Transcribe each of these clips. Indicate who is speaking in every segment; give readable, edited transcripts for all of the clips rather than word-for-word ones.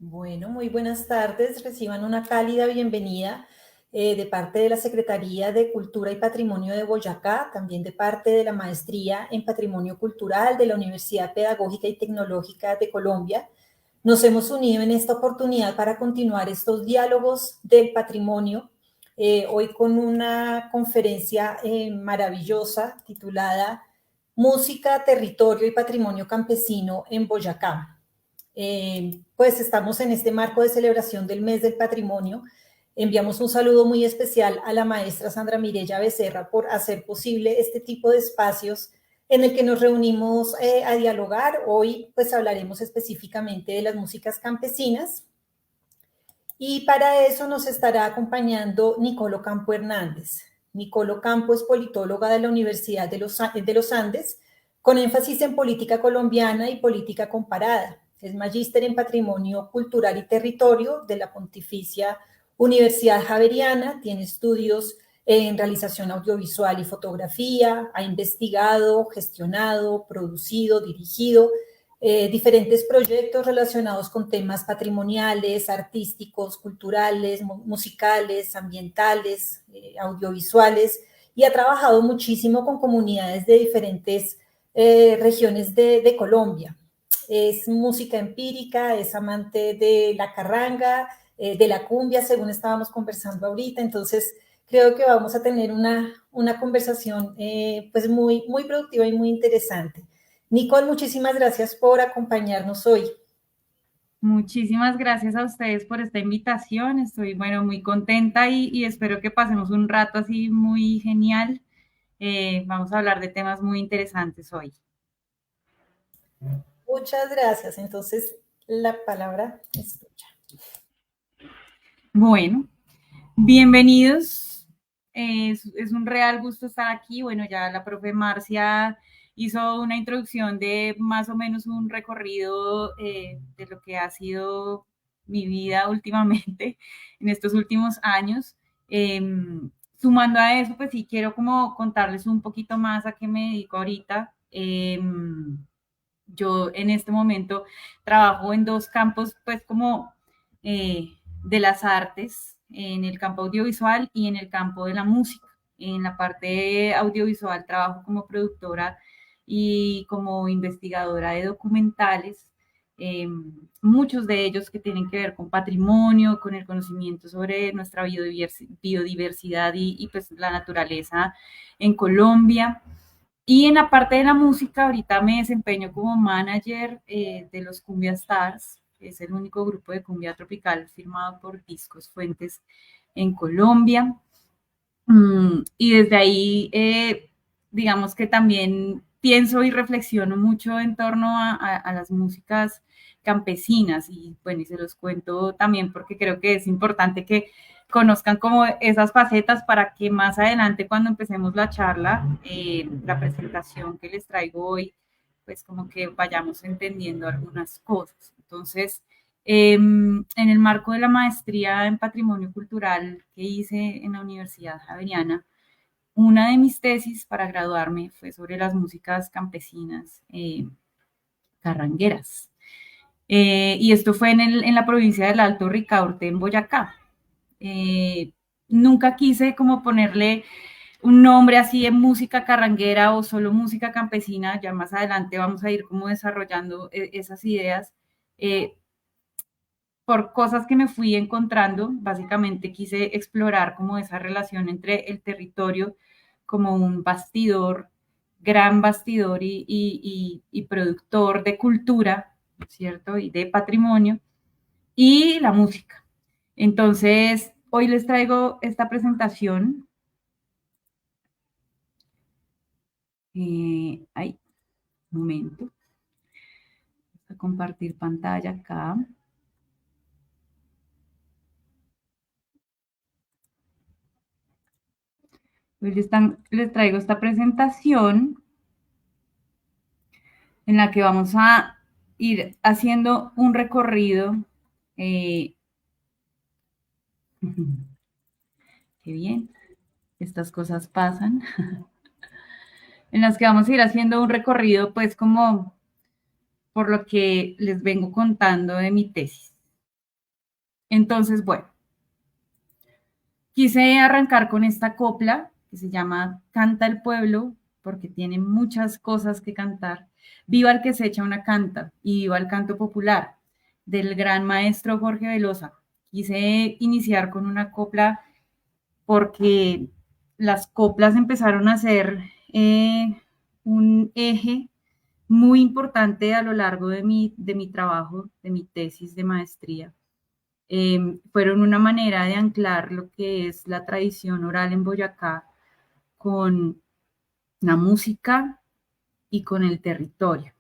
Speaker 1: Bueno, muy buenas tardes. Reciban una cálida bienvenida de parte de la Secretaría de Cultura y Patrimonio de Boyacá, también de parte de la Maestría en Patrimonio Cultural de la Universidad Pedagógica y Tecnológica de Colombia. Nos hemos unido en esta oportunidad para continuar estos diálogos del patrimonio, hoy con una conferencia maravillosa titulada Música, Territorio y Patrimonio Campesino en Boyacá. Pues estamos en este marco de celebración del mes del patrimonio. Enviamos un saludo muy especial a la maestra Sandra Mireya Becerra por hacer posible este tipo de espacios en el que nos reunimos a dialogar. Hoy pues hablaremos específicamente de las músicas campesinas y para eso nos estará acompañando Nicolo Campo Hernández. Nicolo Campo es politóloga de la Universidad de los Andes, con énfasis en política colombiana y política comparada. Es magíster en Patrimonio Cultural y Territorio de la Pontificia Universidad Javeriana, tiene estudios en realización audiovisual y fotografía, ha investigado, gestionado, producido, dirigido diferentes proyectos relacionados con temas patrimoniales, artísticos, culturales, musicales, ambientales, audiovisuales, y ha trabajado muchísimo con comunidades de diferentes regiones de Colombia. Es música empírica, es amante de la carranga, de la cumbia, según estábamos conversando ahorita, entonces creo que vamos a tener una conversación pues muy productiva y muy interesante. Nicole, muchísimas gracias por acompañarnos hoy.
Speaker 2: Muchísimas gracias a ustedes por esta invitación. Estoy, bueno, muy contenta y espero que pasemos un rato así muy genial. Vamos a hablar de temas muy interesantes hoy.
Speaker 1: Muchas gracias. Entonces, la palabra es tuya.
Speaker 2: Bueno, bienvenidos. Es un real gusto estar aquí. Bueno, ya la profe Marcia hizo una introducción de más o menos un recorrido de lo que ha sido mi vida últimamente, en estos últimos años. Eh, Sumando a eso, pues sí quiero como contarles un poquito más a qué me dedico ahorita. Yo en este momento trabajo en dos campos, pues como de las artes, en el campo audiovisual y en el campo de la música. En la parte audiovisual trabajo como productora y como investigadora de documentales, eh, muchos de ellos que tienen que ver con patrimonio, con el conocimiento sobre nuestra biodiversidad y pues la naturaleza en Colombia. Y en la parte de la música, ahorita me desempeño como manager de los Cumbia Stars, que es el único grupo de cumbia tropical firmado por Discos Fuentes en Colombia. Y desde ahí, digamos que también pienso y reflexiono mucho en torno a las músicas campesinas y bueno, y se los cuento también porque creo que es importante que conozcan como esas facetas para que más adelante cuando empecemos la charla, la presentación que les traigo hoy, pues como que vayamos entendiendo algunas cosas. Entonces, en el marco de la maestría en patrimonio cultural que hice en la Universidad Javeriana, una de mis tesis para graduarme fue sobre las músicas campesinas carrangueras. Y esto fue en la provincia del Alto Ricaurte, en Boyacá. Eh, Nunca quise como ponerle un nombre así de música carranguera o solo música campesina, ya más adelante vamos a ir como desarrollando esas ideas. Eh, por cosas que me fui encontrando, básicamente quise explorar como esa relación entre el territorio como un bastidor, gran bastidor y productor de cultura, ¿cierto? Y de patrimonio, y la música. Entonces, hoy les traigo esta presentación. Ay, un momento. Voy a compartir pantalla acá. Hoy les traigo esta presentación en la que vamos a ir haciendo un recorrido. Eh, qué bien, estas cosas pasan. En las que vamos a ir haciendo un recorrido, pues como por lo que les vengo contando de mi tesis. Entonces, bueno, quise arrancar con esta copla que se llama Canta el Pueblo, porque tiene muchas cosas que cantar. Viva el que se echa una canta y viva el canto popular del gran maestro Jorge Velosa. Quise iniciar con una copla porque las coplas empezaron a ser un eje muy importante a lo largo de mi trabajo, de mi tesis de maestría. Fueron una manera de anclar lo que es la tradición oral en Boyacá con la música y con el territorio.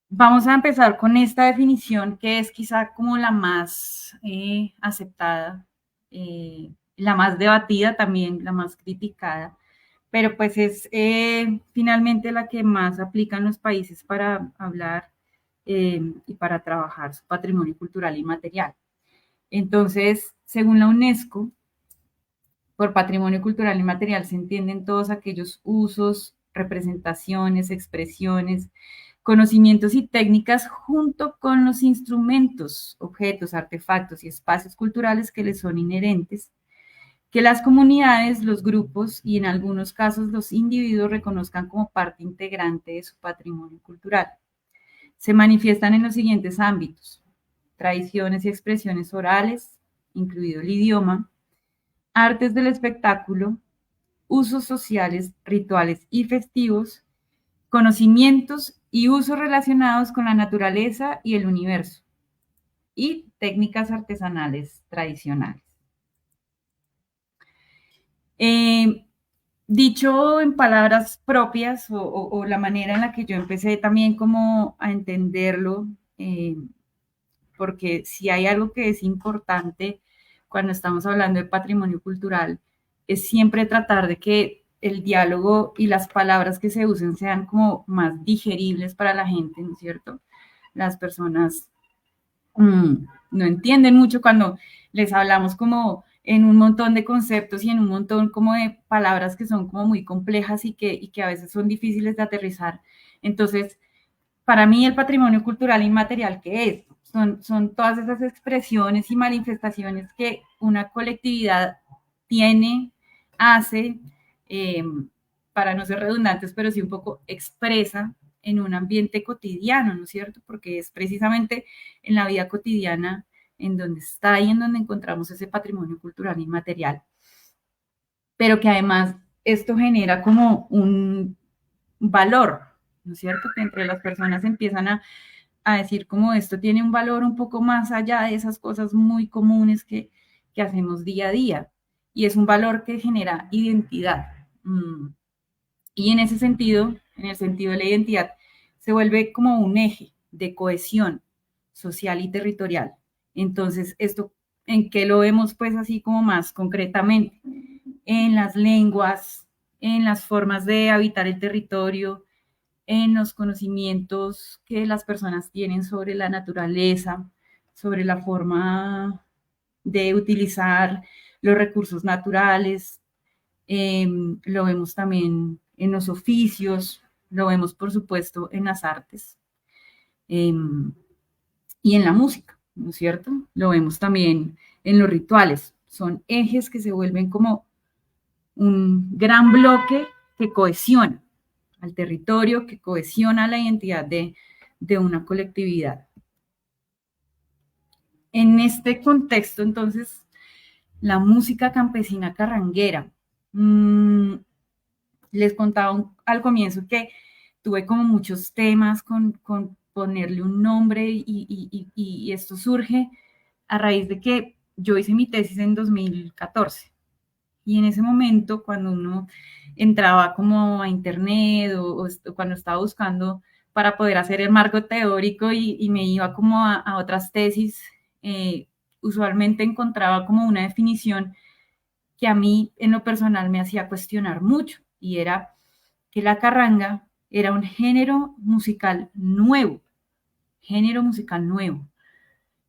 Speaker 2: Vamos a empezar con esta definición que es quizá como la más aceptada, la más debatida también, la más criticada, pero pues es finalmente la que más aplican los países para hablar y para trabajar su patrimonio cultural y material. Entonces, según la UNESCO, por patrimonio cultural y material se entienden todos aquellos usos, representaciones, expresiones, conocimientos y técnicas junto con los instrumentos, objetos, artefactos y espacios culturales que les son inherentes, que las comunidades, los grupos y en algunos casos los individuos reconozcan como parte integrante de su patrimonio cultural. Se manifiestan en los siguientes ámbitos: tradiciones y expresiones orales, incluido el idioma, artes del espectáculo, usos sociales, rituales y festivos, conocimientos y usos relacionados con la naturaleza y el universo, y técnicas artesanales tradicionales. Eh, Dicho en palabras propias o la manera en la que yo empecé también como a entenderlo, porque si hay algo que es importante cuando estamos hablando de patrimonio cultural, es siempre tratar de que el diálogo y las palabras que se usen sean como más digeribles para la gente, ¿no es cierto? Las personas no entienden mucho cuando les hablamos como en un montón de conceptos y en un montón como de palabras que son como muy complejas y que a veces son difíciles de aterrizar. Entonces, para mí el patrimonio cultural inmaterial, ¿qué es? Son todas esas expresiones y manifestaciones que una colectividad tiene, hace, eh, para no ser redundantes, pero sí un poco expresa en un ambiente cotidiano, ¿no es cierto? Porque es precisamente en la vida cotidiana en donde está y en donde encontramos ese patrimonio cultural inmaterial, pero que además esto genera como un valor, ¿no es cierto? Que entre las personas empiezan a decir como esto tiene un valor un poco más allá de esas cosas muy comunes que hacemos día a día. Y es un valor que genera identidad. Y en ese sentido, en el sentido de la identidad, se vuelve como un eje de cohesión social y territorial. Entonces, ¿esto en qué lo vemos pues así como más concretamente? En las lenguas, en las formas de habitar el territorio, en los conocimientos que las personas tienen sobre la naturaleza, sobre la forma de utilizar los recursos naturales. Lo vemos también en los oficios, lo vemos por supuesto en las artes eh, y en la música, ¿no es cierto? Lo vemos también en los rituales. Son ejes que se vuelven como un gran bloque que cohesiona al territorio, que cohesiona la identidad de una colectividad. En este contexto, entonces, la música campesina carranguera. Les contaba al comienzo que tuve como muchos temas con ponerle un nombre y esto surge a raíz de que yo hice mi tesis en 2014. Y en ese momento, cuando uno entraba como a internet o cuando estaba buscando para poder hacer el marco teórico y me iba como a otras tesis, usualmente encontraba como una definición que a mí en lo personal me hacía cuestionar mucho y era que la carranga era un género musical nuevo,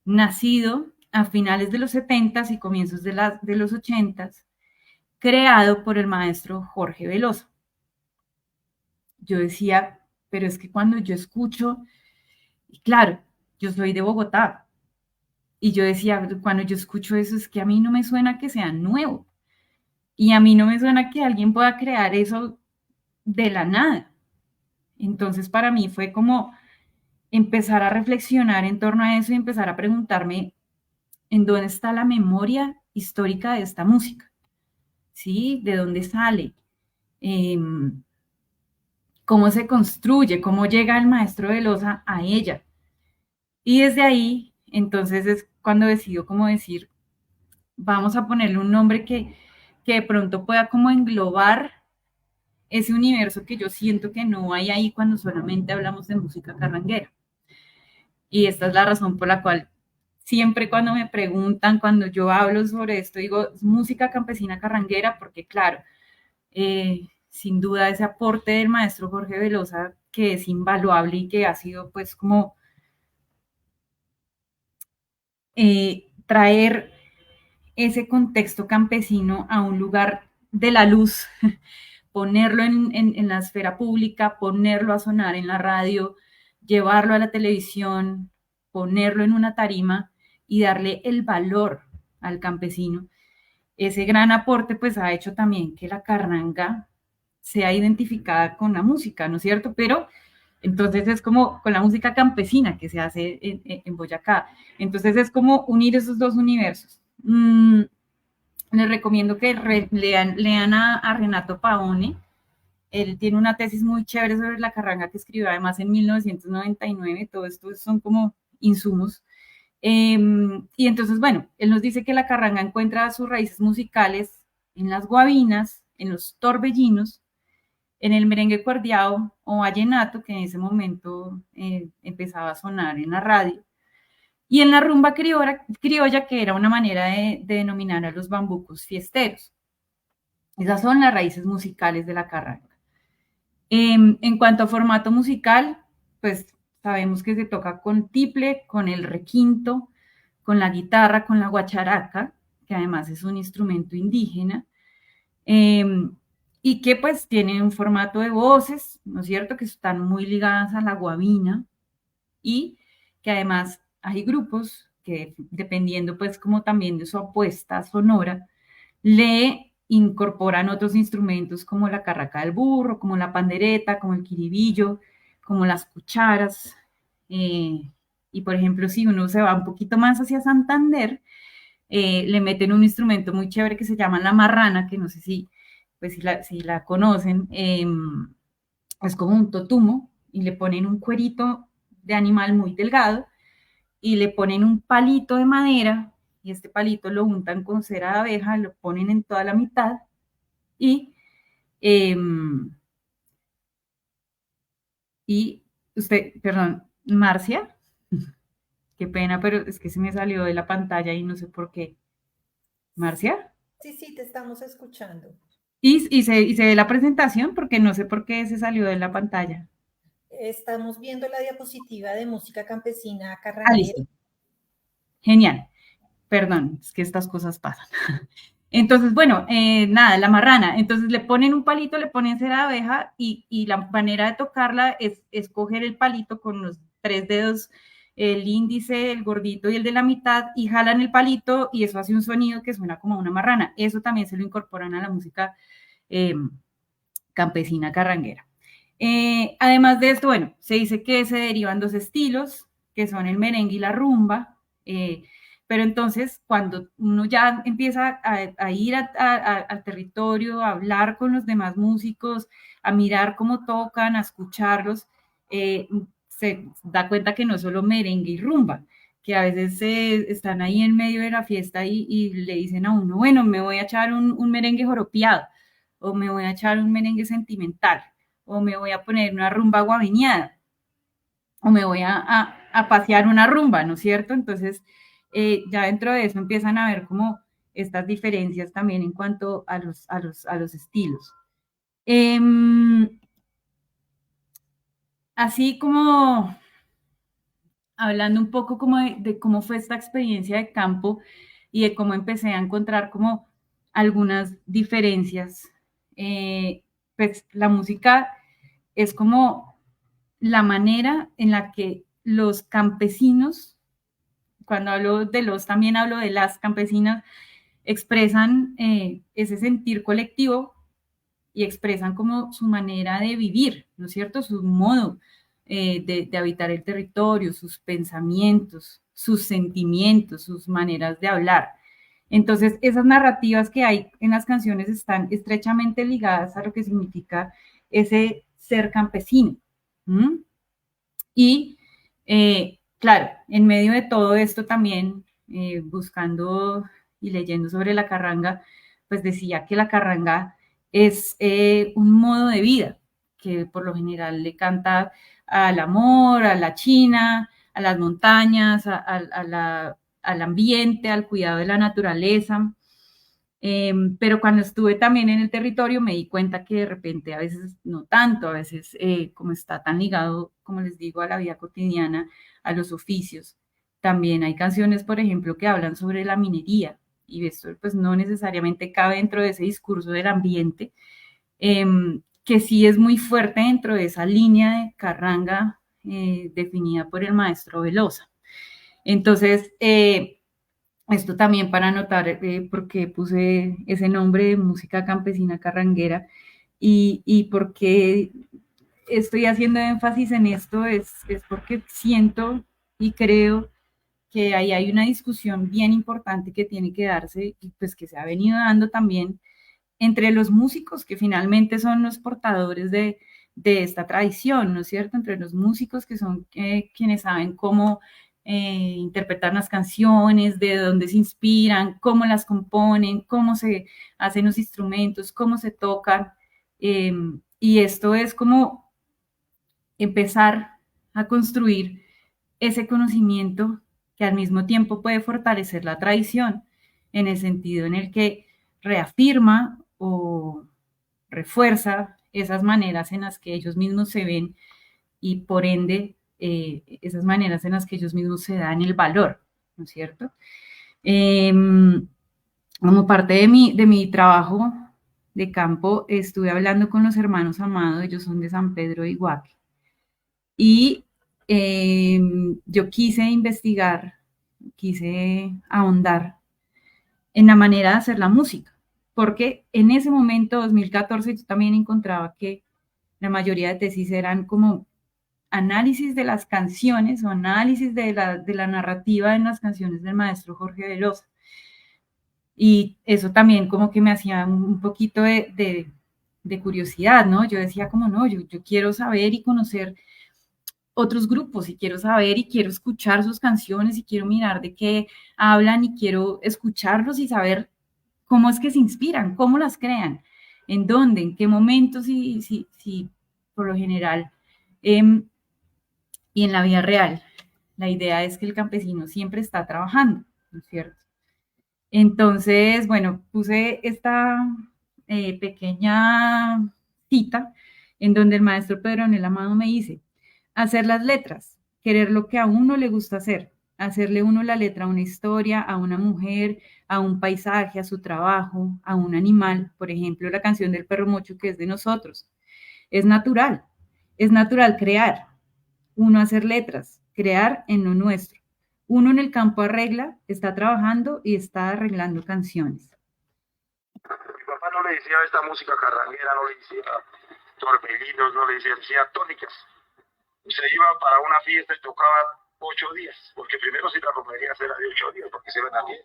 Speaker 2: nacido a finales de los 70s y comienzos de los 80s, creado por el maestro Jorge Velosa. Yo decía, pero es que cuando yo escucho, y claro, yo soy de Bogotá, Y yo decía, cuando yo escucho eso, es que a mí no me suena que sea nuevo. Y a mí no me suena que alguien pueda crear eso de la nada. Entonces, para mí fue como empezar a reflexionar en torno a eso y empezar a preguntarme en dónde está la memoria histórica de esta música, ¿sí? ¿De dónde sale? Eh, ¿Cómo se construye? ¿Cómo llega el maestro de Loza a ella? Y desde ahí, entonces es cuando decido como decir, vamos a ponerle un nombre que de pronto pueda como englobar ese universo que yo siento que no hay ahí cuando solamente hablamos de música carranguera. Y esta es la razón por la cual siempre cuando me preguntan, cuando yo hablo sobre esto, digo música campesina carranguera, porque claro, sin duda ese aporte del maestro Jorge Velosa, que es invaluable y que ha sido pues como traer ese contexto campesino a un lugar de la luz, ponerlo en la esfera pública, ponerlo a sonar en la radio, llevarlo a la televisión, ponerlo en una tarima y darle el valor al campesino. Ese gran aporte pues ha hecho también que la carranga sea identificada con la música, ¿no es cierto? Pero entonces es como con la música campesina que se hace en Boyacá. Entonces es como unir esos dos universos. Les recomiendo que lean a Renato Paone. Él tiene una tesis muy chévere sobre la carranga que escribió además en 1999. Todo esto son como insumos. Y entonces, bueno, él nos dice que la carranga encuentra sus raíces musicales en las guabinas, en los torbellinos, en el merengue cuardeado o vallenato, que en ese momento empezaba a sonar en la radio, y en la rumba criolla, que era una manera de denominar a los bambucos fiesteros. Esas son las raíces musicales de la carranga. En cuanto a formato musical, pues sabemos que se toca con tiple, con el requinto, con la guitarra, con la guacharaca, que además es un instrumento indígena, eh, y que pues tiene un formato de voces, ¿no es cierto?, que están muy ligadas a la guabina y que además hay grupos que dependiendo pues como también de su apuesta sonora, le incorporan otros instrumentos como la carraca del burro, como la pandereta, como el quiribillo, como las cucharas. Y por ejemplo, si uno se va un poquito más hacia Santander, le meten un instrumento muy chévere que se llama la marrana, que no sé si la conocen, es como un totumo y le ponen un cuerito de animal muy delgado y le ponen un palito de madera y este palito lo untan con cera de abeja, lo ponen en toda la mitad y, eh, y usted, perdón, Marcia, qué pena, pero es que se me salió de la pantalla y no sé por qué. Marcia.
Speaker 1: Sí, sí, te estamos escuchando.
Speaker 2: Y se ve la presentación porque no sé por qué se salió de la pantalla.
Speaker 1: Estamos viendo la diapositiva de música campesina
Speaker 2: Ah,
Speaker 1: carranguera.
Speaker 2: listo. Genial. Perdón, es que estas cosas pasan. Entonces, bueno, nada, la marrana. Entonces le ponen un palito, le ponen cera de abeja y la manera de tocarla es coger el palito con los tres dedos, el índice, el gordito y el de la mitad, y jalan el palito y eso hace un sonido que suena como una marrana. Eso también se lo incorporan a la música campesina carranguera. Además de esto, bueno, se dice que se derivan dos estilos, que son el merengue y la rumba. Pero entonces, cuando uno ya empieza a ir al territorio, a hablar con los demás músicos, a mirar cómo tocan, a escucharlos, se da cuenta que no es solo merengue y rumba, que a veces están ahí en medio de la fiesta y le dicen a uno, bueno, me voy a echar un merengue joropiado, o me voy a echar un merengue sentimental, o me voy a poner una rumba guavineada, o me voy a pasear una rumba, ¿no es cierto? Entonces, ya dentro de eso empiezan a ver como estas diferencias también en cuanto a los estilos. Eh, Así como hablando un poco como de cómo fue esta experiencia de campo y de cómo empecé a encontrar como algunas diferencias, pues la música es como la manera en la que los campesinos cuando hablo de los, también hablo de las campesinas, expresan ese sentir colectivo y expresan como su manera de vivir, ¿no es cierto? Su modo de habitar el territorio, sus pensamientos, sus sentimientos, sus maneras de hablar. Entonces, esas narrativas que hay en las canciones están estrechamente ligadas a lo que significa ese ser campesino. ¿Mm? Y, claro, en medio de todo esto también, buscando y leyendo sobre la carranga, pues decía que la carranga es un modo de vida que por lo general le canta al amor, a la china, a las montañas, al ambiente, al cuidado de la naturaleza. Pero cuando estuve también en el territorio me di cuenta que de repente a veces no tanto, a veces como está tan ligado, como les digo, a la vida cotidiana, a los oficios. También hay canciones, por ejemplo, que hablan sobre la minería y esto pues no necesariamente cabe dentro de ese discurso del ambiente, que sí es muy fuerte dentro de esa línea de carranga definida por el maestro Velosa. Entonces, esto también para anotar por qué puse ese nombre de música campesina carranguera y por qué estoy haciendo énfasis en esto es porque siento y creo que ahí hay una discusión bien importante que tiene que darse y pues que se ha venido dando también entre los músicos que finalmente son los portadores de esta tradición, ¿no es cierto? Entre los músicos que son quienes saben cómo interpretar las canciones, de dónde se inspiran, cómo las componen, cómo se hacen los instrumentos, cómo se tocan. Y esto es como empezar a construir ese conocimiento que al mismo tiempo puede fortalecer la tradición, en el sentido en el que reafirma o refuerza esas maneras en las que ellos mismos se ven y por ende esas maneras en las que ellos mismos se dan el valor, ¿no es cierto? Eh, Como parte de mi trabajo de campo, estuve hablando con los hermanos Amado, ellos son de San Pedro de Iguaque, y yo quise investigar, quise ahondar en la manera de hacer la música, porque en ese momento, 2014, yo también encontraba que la mayoría de tesis eran como análisis de las canciones o análisis de la narrativa en las canciones del maestro Jorge Velosa. Y eso también como que me hacía un poquito de curiosidad, ¿no? Yo decía como, no, yo quiero saber y conocer otros grupos y quiero saber y quiero escuchar sus canciones y quiero mirar de qué hablan y quiero escucharlos y saber cómo es que se inspiran, cómo las crean, en dónde, en qué momentos y por lo general y en la vida real. La idea es que el campesino siempre está trabajando, ¿no es cierto? Entonces, bueno, puse esta pequeña cita en donde el maestro Pedro Nel Amado me dice, hacer las letras, querer lo que a uno le gusta hacer, hacerle uno la letra a una historia, a una mujer, a un paisaje, a su trabajo, a un animal, por ejemplo, la canción del perro mocho que es de nosotros. Es natural crear, uno hacer letras, crear en lo nuestro. Uno en el campo arregla, está trabajando y está arreglando canciones.
Speaker 3: Mi papá no le decía esta música carranguera, no le decía torbellinos, no le decía tónicas. Se iba para una fiesta y tocaba 8 días, porque primero si la romería era de 8 días, porque se ven aquí.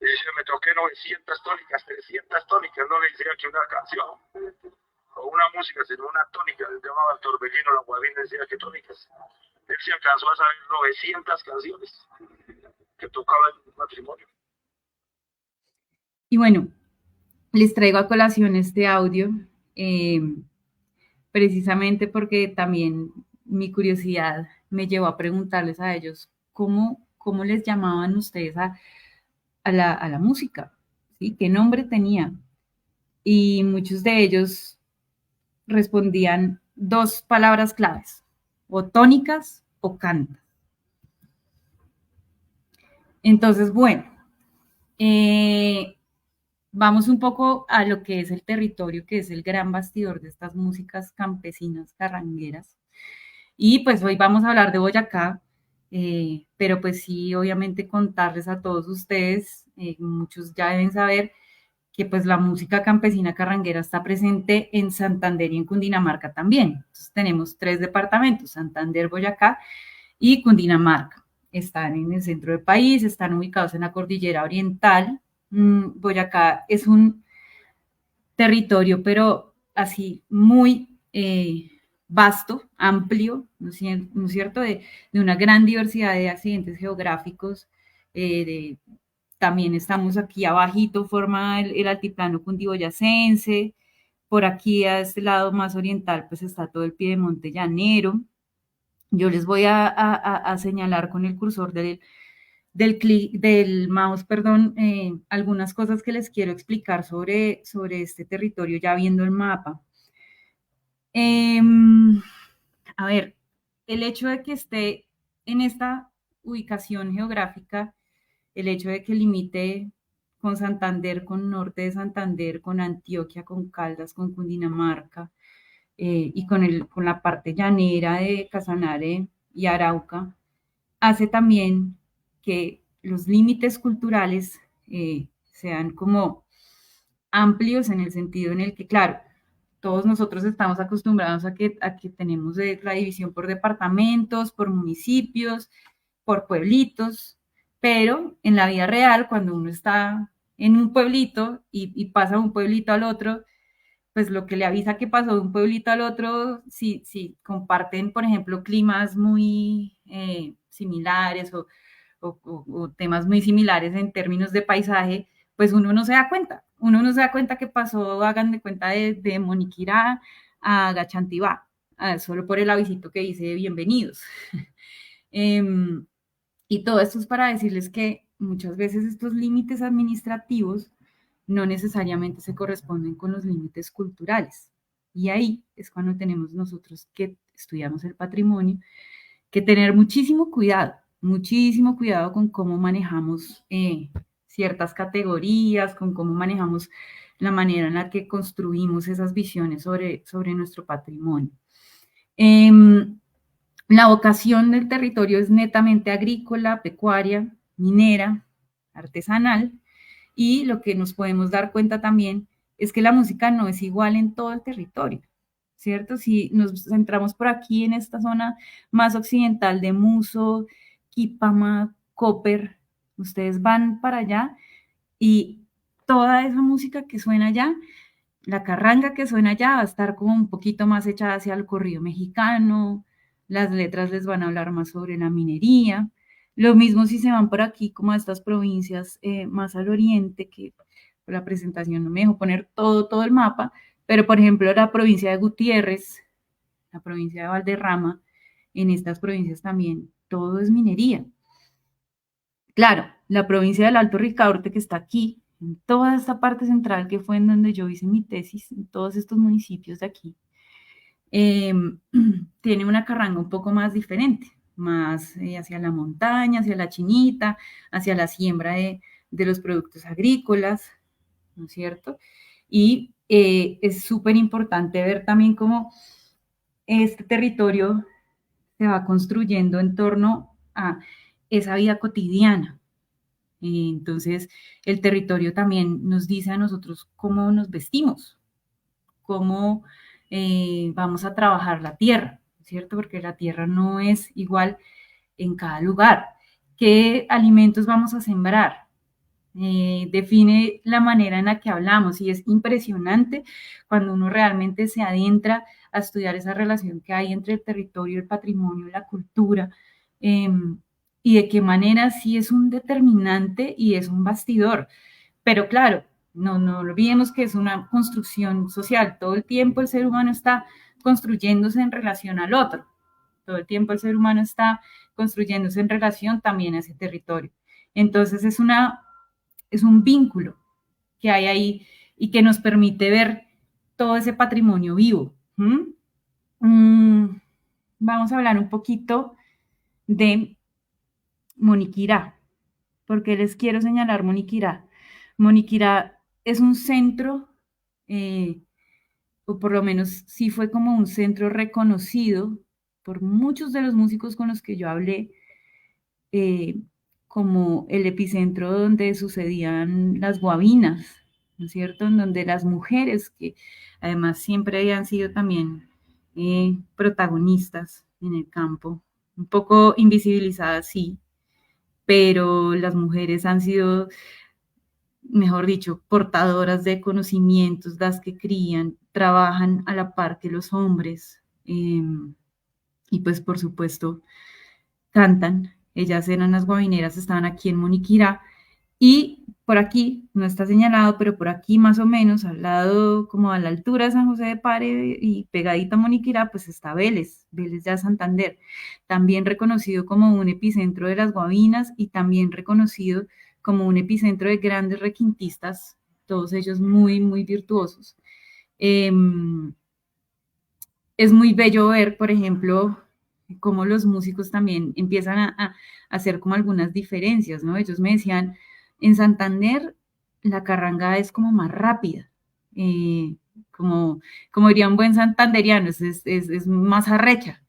Speaker 3: Y decía, me toqué 900 tónicas, 300 tónicas, no le decía que una canción o una música, sino una tónica, se llamaba el torbellino, la guabina, decía que tónicas. Él se alcanzó a saber 900 canciones que tocaba en un matrimonio.
Speaker 2: Y bueno, les traigo a colación este audio, precisamente porque también mi curiosidad me llevó a preguntarles a ellos cómo les llamaban ustedes a la música, ¿sí? ¿Qué nombre tenía? Y muchos de ellos respondían 2 palabras claves, o tónicas o cantas. Entonces, bueno, vamos un poco a lo que es el territorio, que es el gran bastidor de estas músicas campesinas carrangueras. Y pues hoy vamos a hablar de Boyacá, pero pues sí, obviamente contarles a todos ustedes, muchos ya deben saber que pues la música campesina carranguera está presente en Santander y en Cundinamarca también. Entonces tenemos 3 departamentos, Santander, Boyacá y Cundinamarca. Están en el centro del país, están ubicados en la cordillera oriental. Boyacá es un territorio, pero así muy vasto, amplio, ¿no es cierto? De una gran diversidad de accidentes geográficos. También estamos aquí abajito, forma el altiplano cundiboyacense. Por aquí, a este lado más oriental, pues está todo el piedemonte llanero. Yo les voy a señalar con el cursor del mouse, perdón, algunas cosas que les quiero explicar sobre este territorio, ya viendo el mapa. A ver, el hecho de que esté en esta ubicación geográfica, el hecho de que limite con Santander, con norte de Santander, con Antioquia, con Caldas, con Cundinamarca, y con la parte llanera de Casanare y Arauca, hace también que los límites culturales sean como amplios en el sentido en el que, claro, todos nosotros estamos acostumbrados a que tenemos la división por departamentos, por municipios, por pueblitos, pero en la vida real, cuando uno está en un pueblito y pasa de un pueblito al otro, pues lo que le avisa que pasó de un pueblito al otro, si comparten, por ejemplo, climas muy similares o temas muy similares en términos de paisaje, pues uno no se da cuenta. Uno no se da cuenta que pasó, hagan de cuenta, de Moniquirá a Gachantibá, solo por el avisito que dice bienvenidos. Y todo esto es para decirles que muchas veces estos límites administrativos no necesariamente se corresponden con los límites culturales. Y ahí es cuando tenemos nosotros que estudiamos el patrimonio, que tener muchísimo cuidado con cómo manejamos ciertas categorías, con cómo manejamos la manera en la que construimos esas visiones sobre nuestro patrimonio. La vocación del territorio es netamente agrícola, pecuaria, minera, artesanal, y lo que nos podemos dar cuenta también es que la música no es igual en todo el territorio, ¿cierto? Si nos centramos por aquí en esta zona más occidental de Muso, Quipama, Copper, ustedes van para allá y toda esa música que suena allá, la carranga que suena allá va a estar como un poquito más echada hacia el corrido mexicano, las letras les van a hablar más sobre la minería. Lo mismo si se van por aquí, como a estas provincias más al oriente, que la presentación no me dejó poner todo el mapa, pero por ejemplo la provincia de Gutiérrez, la provincia de Valderrama, en estas provincias también todo es minería. Claro, la provincia del Alto Ricaurte, que está aquí, en toda esta parte central, que fue en donde yo hice mi tesis, en todos estos municipios de aquí, tiene una carranga un poco más diferente, más hacia la montaña, hacia la chinita, hacia la siembra de los productos agrícolas, ¿no es cierto? Y es súper importante ver también cómo este territorio se va construyendo en torno a esa vida cotidiana. Entonces, el territorio también nos dice a nosotros cómo nos vestimos, cómo vamos a trabajar la tierra, ¿cierto? Porque la tierra no es igual en cada lugar. ¿Qué alimentos vamos a sembrar? Define la manera en la que hablamos y es impresionante cuando uno realmente se adentra a estudiar esa relación que hay entre el territorio, el patrimonio, la cultura, y de qué manera sí es un determinante y es un bastidor. Pero claro, no olvidemos que es una construcción social. Todo el tiempo el ser humano está construyéndose en relación al otro. Todo el tiempo el ser humano está construyéndose en relación también a ese territorio. Entonces es un vínculo que hay ahí y que nos permite ver todo ese patrimonio vivo. Vamos a hablar un poquito de Moniquirá. ¿Por qué les quiero señalar Moniquirá? Moniquirá es un centro, o por lo menos sí fue como un centro reconocido por muchos de los músicos con los que yo hablé, como el epicentro donde sucedían las guabinas, ¿no es cierto? En donde las mujeres, que además siempre habían sido también protagonistas en el campo, un poco invisibilizadas, sí, pero las mujeres han sido, mejor dicho, portadoras de conocimientos, las que crían, trabajan a la par que los hombres, y pues por supuesto cantan. Ellas eran las guabineras, estaban aquí en Moniquirá, y por aquí, no está señalado, pero por aquí más o menos, al lado, como a la altura de San José de Pare y pegadita a Moniquirá, pues está Vélez, Vélez ya Santander, también reconocido como un epicentro de las guabinas y también reconocido como un epicentro de grandes requintistas, todos ellos muy, muy virtuosos. Es muy bello ver, por ejemplo, cómo los músicos también empiezan a hacer como algunas diferencias, ¿no? Ellos me decían, en Santander la carranga es como más rápida, eh, como diría un buen santanderiano, es más arrecha.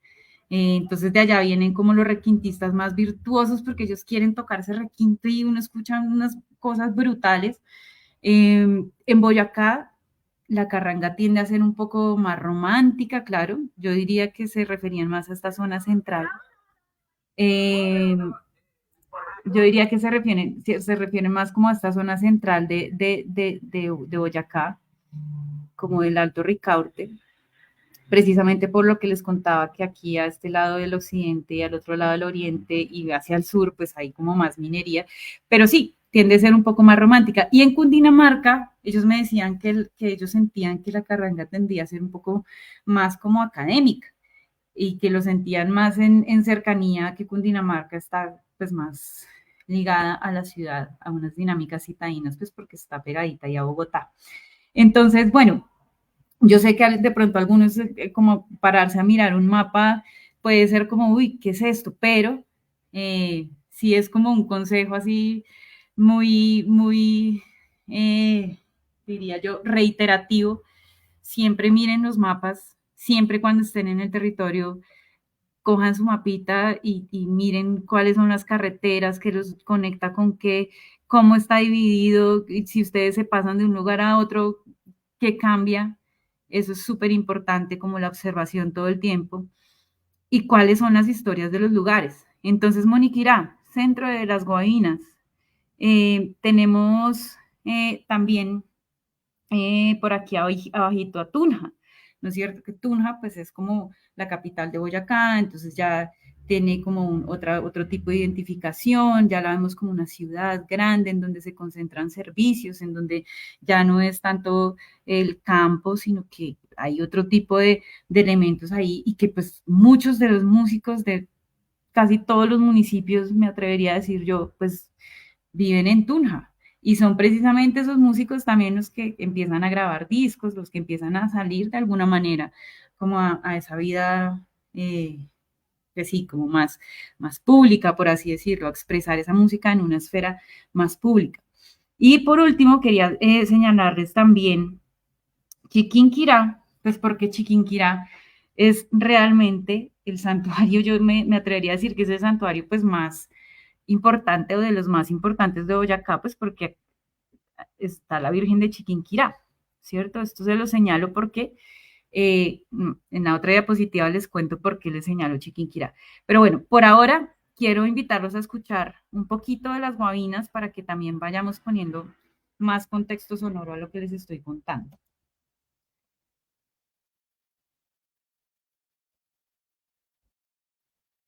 Speaker 2: Entonces de allá vienen como los requintistas más virtuosos porque ellos quieren tocarse requinto y uno escucha unas cosas brutales. En Boyacá la carranga tiende a ser un poco más romántica, claro. Yo diría que se referían más a esta zona central. Eh, yo diría que se refieren más como a esta zona central de Boyacá, como del Alto Ricaurte, precisamente por lo que les contaba que aquí a este lado del occidente y al otro lado del oriente y hacia el sur, pues hay como más minería, pero sí, tiende a ser un poco más romántica. Y en Cundinamarca, ellos me decían que ellos sentían que la carranga tendía a ser un poco más como académica y que lo sentían más en cercanía, que Cundinamarca está pues más ligada a la ciudad, a unas dinámicas citadinas, pues porque está pegadita ahí a Bogotá. Entonces, bueno, yo sé que de pronto algunos, como pararse a mirar un mapa, puede ser como, uy, ¿qué es esto? Pero sí es como un consejo así muy, muy, diría yo, reiterativo. Siempre miren los mapas, siempre cuando estén en el territorio, cojan su mapita y miren cuáles son las carreteras, qué los conecta con qué, cómo está dividido, y si ustedes se pasan de un lugar a otro, qué cambia. Eso es súper importante, como la observación todo el tiempo. Y cuáles son las historias de los lugares. Entonces, Moniquirá, centro de las Guabinas. Tenemos también por aquí abajito a Tunja, ¿no es cierto? Que Tunja pues es como la capital de Boyacá, entonces ya tiene como otro tipo de identificación, ya la vemos como una ciudad grande en donde se concentran servicios, en donde ya no es tanto el campo, sino que hay otro tipo de elementos ahí y que pues muchos de los músicos de casi todos los municipios, me atrevería a decir yo, pues viven en Tunja. Y son precisamente esos músicos también los que empiezan a grabar discos, los que empiezan a salir de alguna manera como a esa vida, pues sí, como más pública, por así decirlo, a expresar esa música en una esfera más pública. Y por último, quería señalarles también Chiquinquirá, pues porque Chiquinquirá es realmente el santuario, yo me atrevería a decir que es el santuario pues más importante o de los más importantes de Boyacá, pues porque está la Virgen de Chiquinquirá, ¿cierto? Esto se lo señalo porque en la otra diapositiva les cuento por qué les señalo Chiquinquirá. Pero bueno, por ahora quiero invitarlos a escuchar un poquito de las guabinas para que también vayamos poniendo más contexto sonoro a lo que les estoy contando.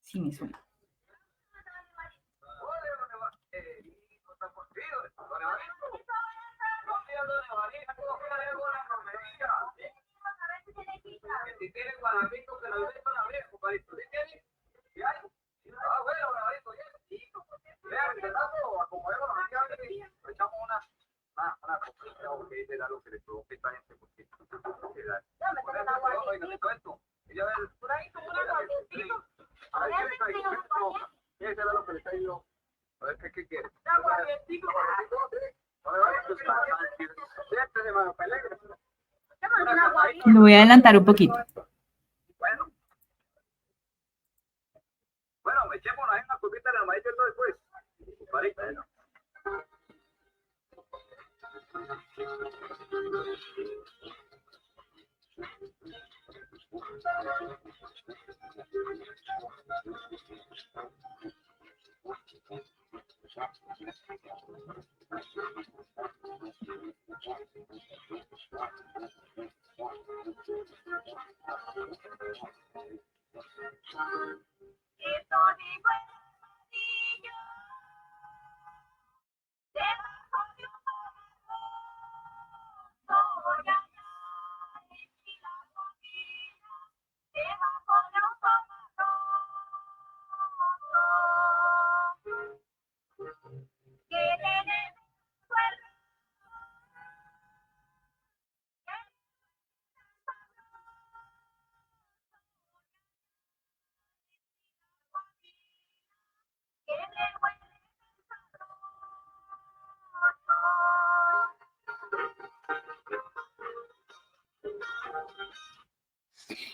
Speaker 2: Sí, me suena. Si tienes guanabito, que lo ves con la vieja, compadrito. ¿Sí tienes? ¿Sí hay? Ah, bueno, guanabito, vean, empezamos, acomodemos los cables y echamos una cosita, porque será lo que le provoca esta gente, porque ella ve por ahí como una cosita. Ahí está, ¿qué será lo que le está diciendo? A ver, ¿qué quiere? Lo voy a adelantar un poquito. Bueno,
Speaker 4: echémonos ahí una copita de la maíz después. Parita, ¿no?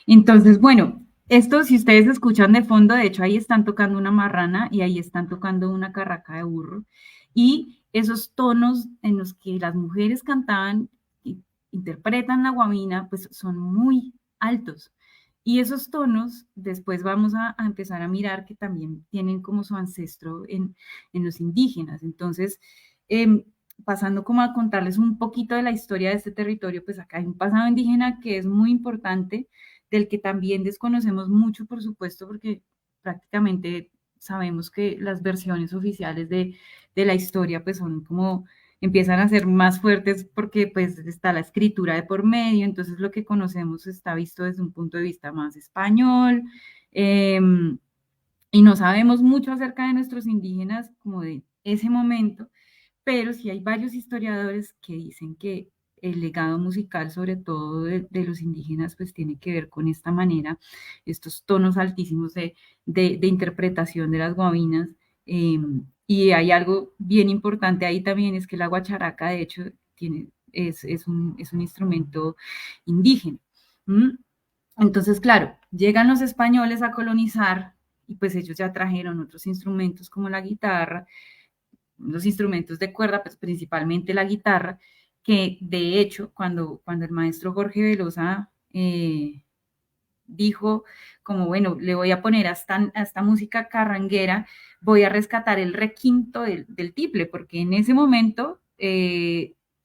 Speaker 2: Entonces, bueno, esto si ustedes escuchan de fondo, de hecho ahí están tocando una marrana y ahí están tocando una carraca de burro. Y esos tonos en los que las mujeres cantaban y interpretan la guabina, pues son muy altos. Y esos tonos, después vamos a empezar a mirar que también tienen como su ancestro en los indígenas. Entonces, pasando como a contarles un poquito de la historia de este territorio, pues acá hay un pasado indígena que es muy importante, del que también desconocemos mucho, por supuesto, porque prácticamente sabemos que las versiones oficiales de la historia pues son como empiezan a ser más fuertes porque pues está la escritura de por medio, entonces lo que conocemos está visto desde un punto de vista más español, y no sabemos mucho acerca de nuestros indígenas como de ese momento, pero sí hay varios historiadores que dicen que el legado musical, sobre todo de los indígenas, pues tiene que ver con esta manera, estos tonos altísimos de interpretación de las guabinas. Y hay algo bien importante ahí también, es que la guacharaca, de hecho, es un instrumento indígena. Entonces, claro, llegan los españoles a colonizar y pues ellos ya trajeron otros instrumentos como la guitarra, los instrumentos de cuerda, pues principalmente la guitarra, que de hecho cuando el maestro Jorge Velosa dijo como, bueno, le voy a poner a esta música carranguera, voy a rescatar el requinto del tiple, porque en ese momento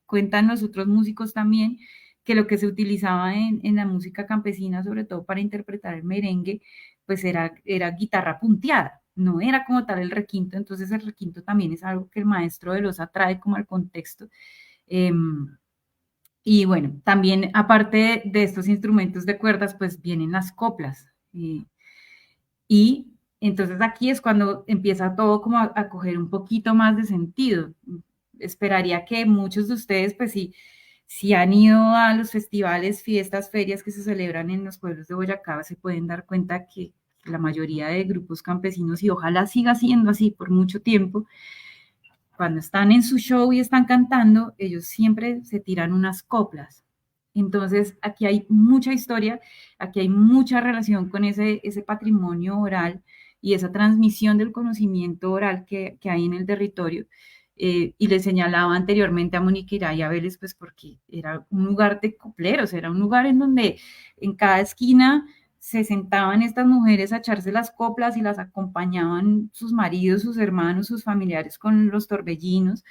Speaker 2: cuentan los otros músicos también que lo que se utilizaba en la música campesina, sobre todo para interpretar el merengue, pues era guitarra punteada, no era como tal el requinto, entonces el requinto también es algo que el maestro Velosa trae como al contexto. Y bueno, también aparte de estos instrumentos de cuerdas, pues vienen las coplas. Y entonces aquí es cuando empieza todo como a coger un poquito más de sentido. Esperaría que muchos de ustedes, pues sí, si han ido a los festivales, fiestas, ferias que se celebran en los pueblos de Boyacá, se pueden dar cuenta que la mayoría de grupos campesinos, y ojalá siga siendo así por mucho tiempo, cuando están en su show y están cantando, ellos siempre se tiran unas coplas. Entonces, aquí hay mucha historia, aquí hay mucha relación con ese patrimonio oral y esa transmisión del conocimiento oral que hay en el territorio. Y le señalaba anteriormente a Mónica Iraya Vélez, pues porque era un lugar de copleros, era un lugar en donde en cada esquina se sentaban estas mujeres a echarse las coplas y las acompañaban sus maridos, sus hermanos, sus familiares con los torbellinos,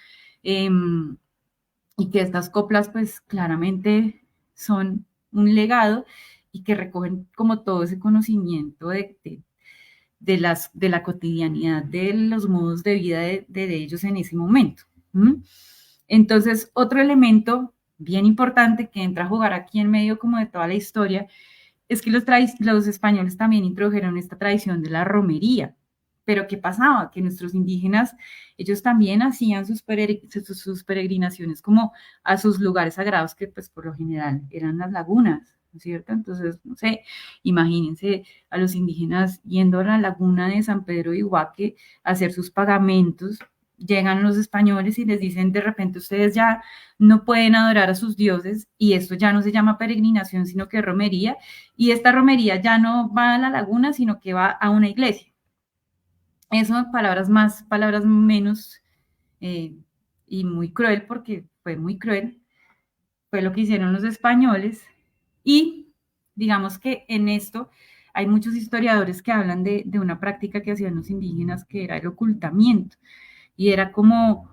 Speaker 2: y que estas coplas pues claramente son un legado y que recogen como todo ese conocimiento de la cotidianidad, de los modos de vida de ellos en ese momento. Entonces, otro elemento bien importante que entra a jugar aquí en medio como de toda la historia es que los españoles también introdujeron esta tradición de la romería. Pero ¿qué pasaba? Que nuestros indígenas, ellos también hacían sus peregrinaciones como a sus lugares sagrados, que pues por lo general eran las lagunas, ¿no es cierto? Entonces, no sé, imagínense a los indígenas yendo a la laguna de San Pedro de Iguaque a hacer sus pagamentos. Llegan los españoles y les dicen, de repente ustedes ya no pueden adorar a sus dioses y esto ya no se llama peregrinación, sino que romería, y esta romería ya no va a la laguna, sino que va a una iglesia. Eso, palabras más, palabras menos, y muy cruel, porque fue muy cruel, fue lo que hicieron los españoles. Y digamos que en esto hay muchos historiadores que hablan de una práctica que hacían los indígenas, que era el ocultamiento, y era como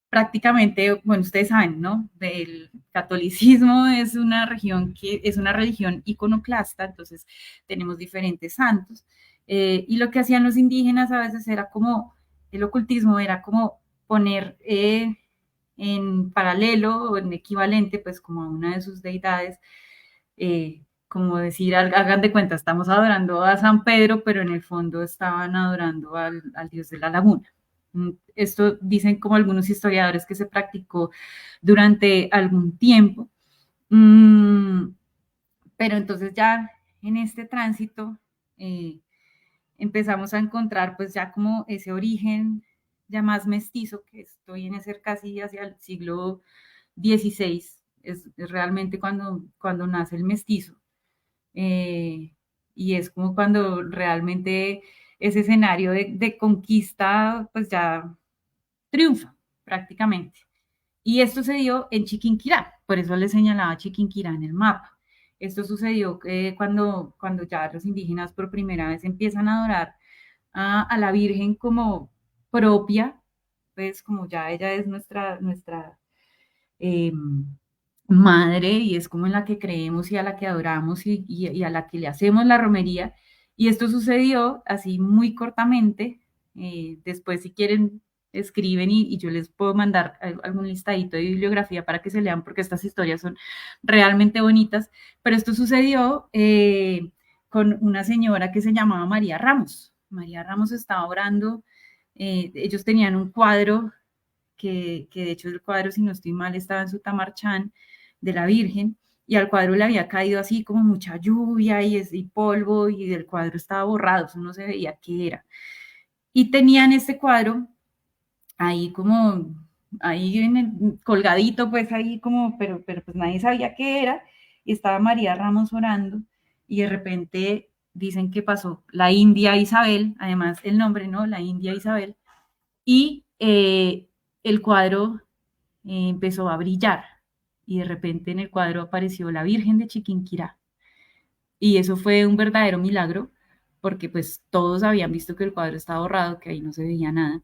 Speaker 2: prácticamente, bueno, ustedes saben, ¿no? El catolicismo es una región que es una religión iconoclasta, entonces tenemos diferentes santos, y lo que hacían los indígenas a veces era como, el ocultismo era como poner en paralelo o en equivalente, pues como a una de sus deidades, como decir, hagan de cuenta, estamos adorando a San Pedro, pero en el fondo estaban adorando al dios de la laguna. Esto dicen como algunos historiadores que se practicó durante algún tiempo, pero entonces ya en este tránsito empezamos a encontrar pues ya como ese origen ya más mestizo, que estoy en ese casi hacia el siglo XVI, es realmente cuando nace el mestizo, y es como cuando realmente ese escenario de conquista pues ya triunfa prácticamente. Y esto se dio en Chiquinquirá, por eso le señalaba Chiquinquirá en el mapa. Esto sucedió cuando ya los indígenas por primera vez empiezan a adorar a la Virgen como propia, pues como ya ella es nuestra eh, madre y es como en la que creemos y a la que adoramos y a la que le hacemos la romería. Y esto sucedió así muy cortamente. Después, si quieren, escriben y yo les puedo mandar algún listadito de bibliografía para que se lean, porque estas historias son realmente bonitas. Pero esto sucedió con una señora que se llamaba María Ramos. María Ramos estaba orando. Ellos tenían un cuadro que de hecho el cuadro, si no estoy mal, estaba en su Tamarchán de la Virgen, y al cuadro le había caído así como mucha lluvia y polvo, y el cuadro estaba borrado, eso no se veía qué era. Y tenían este cuadro ahí como, ahí en el, colgadito, pues ahí como, pero pues nadie sabía qué era, y estaba María Ramos orando, y de repente dicen que pasó la India Isabel, además el nombre, ¿no? La India Isabel, y el cuadro empezó a brillar y de repente en el cuadro apareció la Virgen de Chiquinquirá. Y eso fue un verdadero milagro porque pues todos habían visto que el cuadro estaba borrado, que ahí no se veía nada,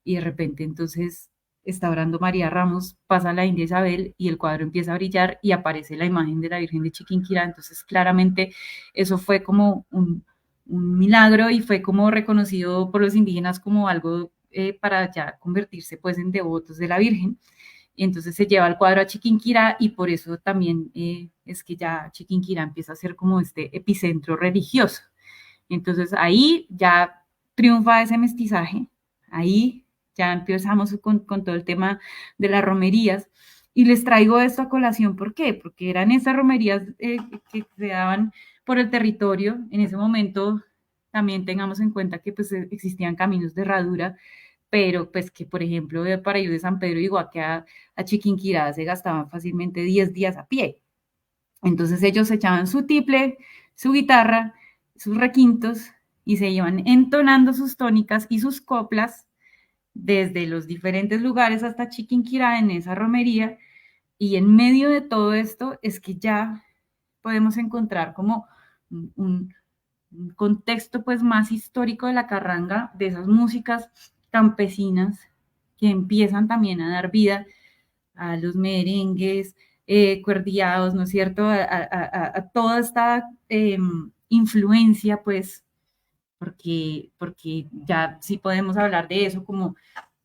Speaker 2: y de repente entonces está orando María Ramos, pasa la India Isabel y el cuadro empieza a brillar y aparece la imagen de la Virgen de Chiquinquirá. Entonces claramente eso fue como un milagro y fue como reconocido por los indígenas como algo para ya convertirse pues en devotos de la Virgen. Y entonces se lleva el cuadro a Chiquinquirá y por eso también es que ya Chiquinquirá empieza a ser como este epicentro religioso. Entonces ahí ya triunfa ese mestizaje, ahí ya empezamos con todo el tema de las romerías. Y les traigo esto a colación, ¿por qué? Porque eran esas romerías que se daban por el territorio. En ese momento también tengamos en cuenta que pues existían caminos de herradura, pero pues que, por ejemplo, para ir de San Pedro de Iguaque a Chiquinquirá se gastaban fácilmente 10 días a pie. Entonces ellos echaban su tiple, su guitarra, sus requintos y se iban entonando sus tónicas y sus coplas desde los diferentes lugares hasta Chiquinquirá en esa romería. Y en medio de todo esto es que ya podemos encontrar como un contexto pues más histórico de la carranga, de esas músicas campesinas que empiezan también a dar vida a los merengues, cuerdiados, ¿no es cierto? A toda esta influencia, pues, porque ya sí podemos hablar de eso, como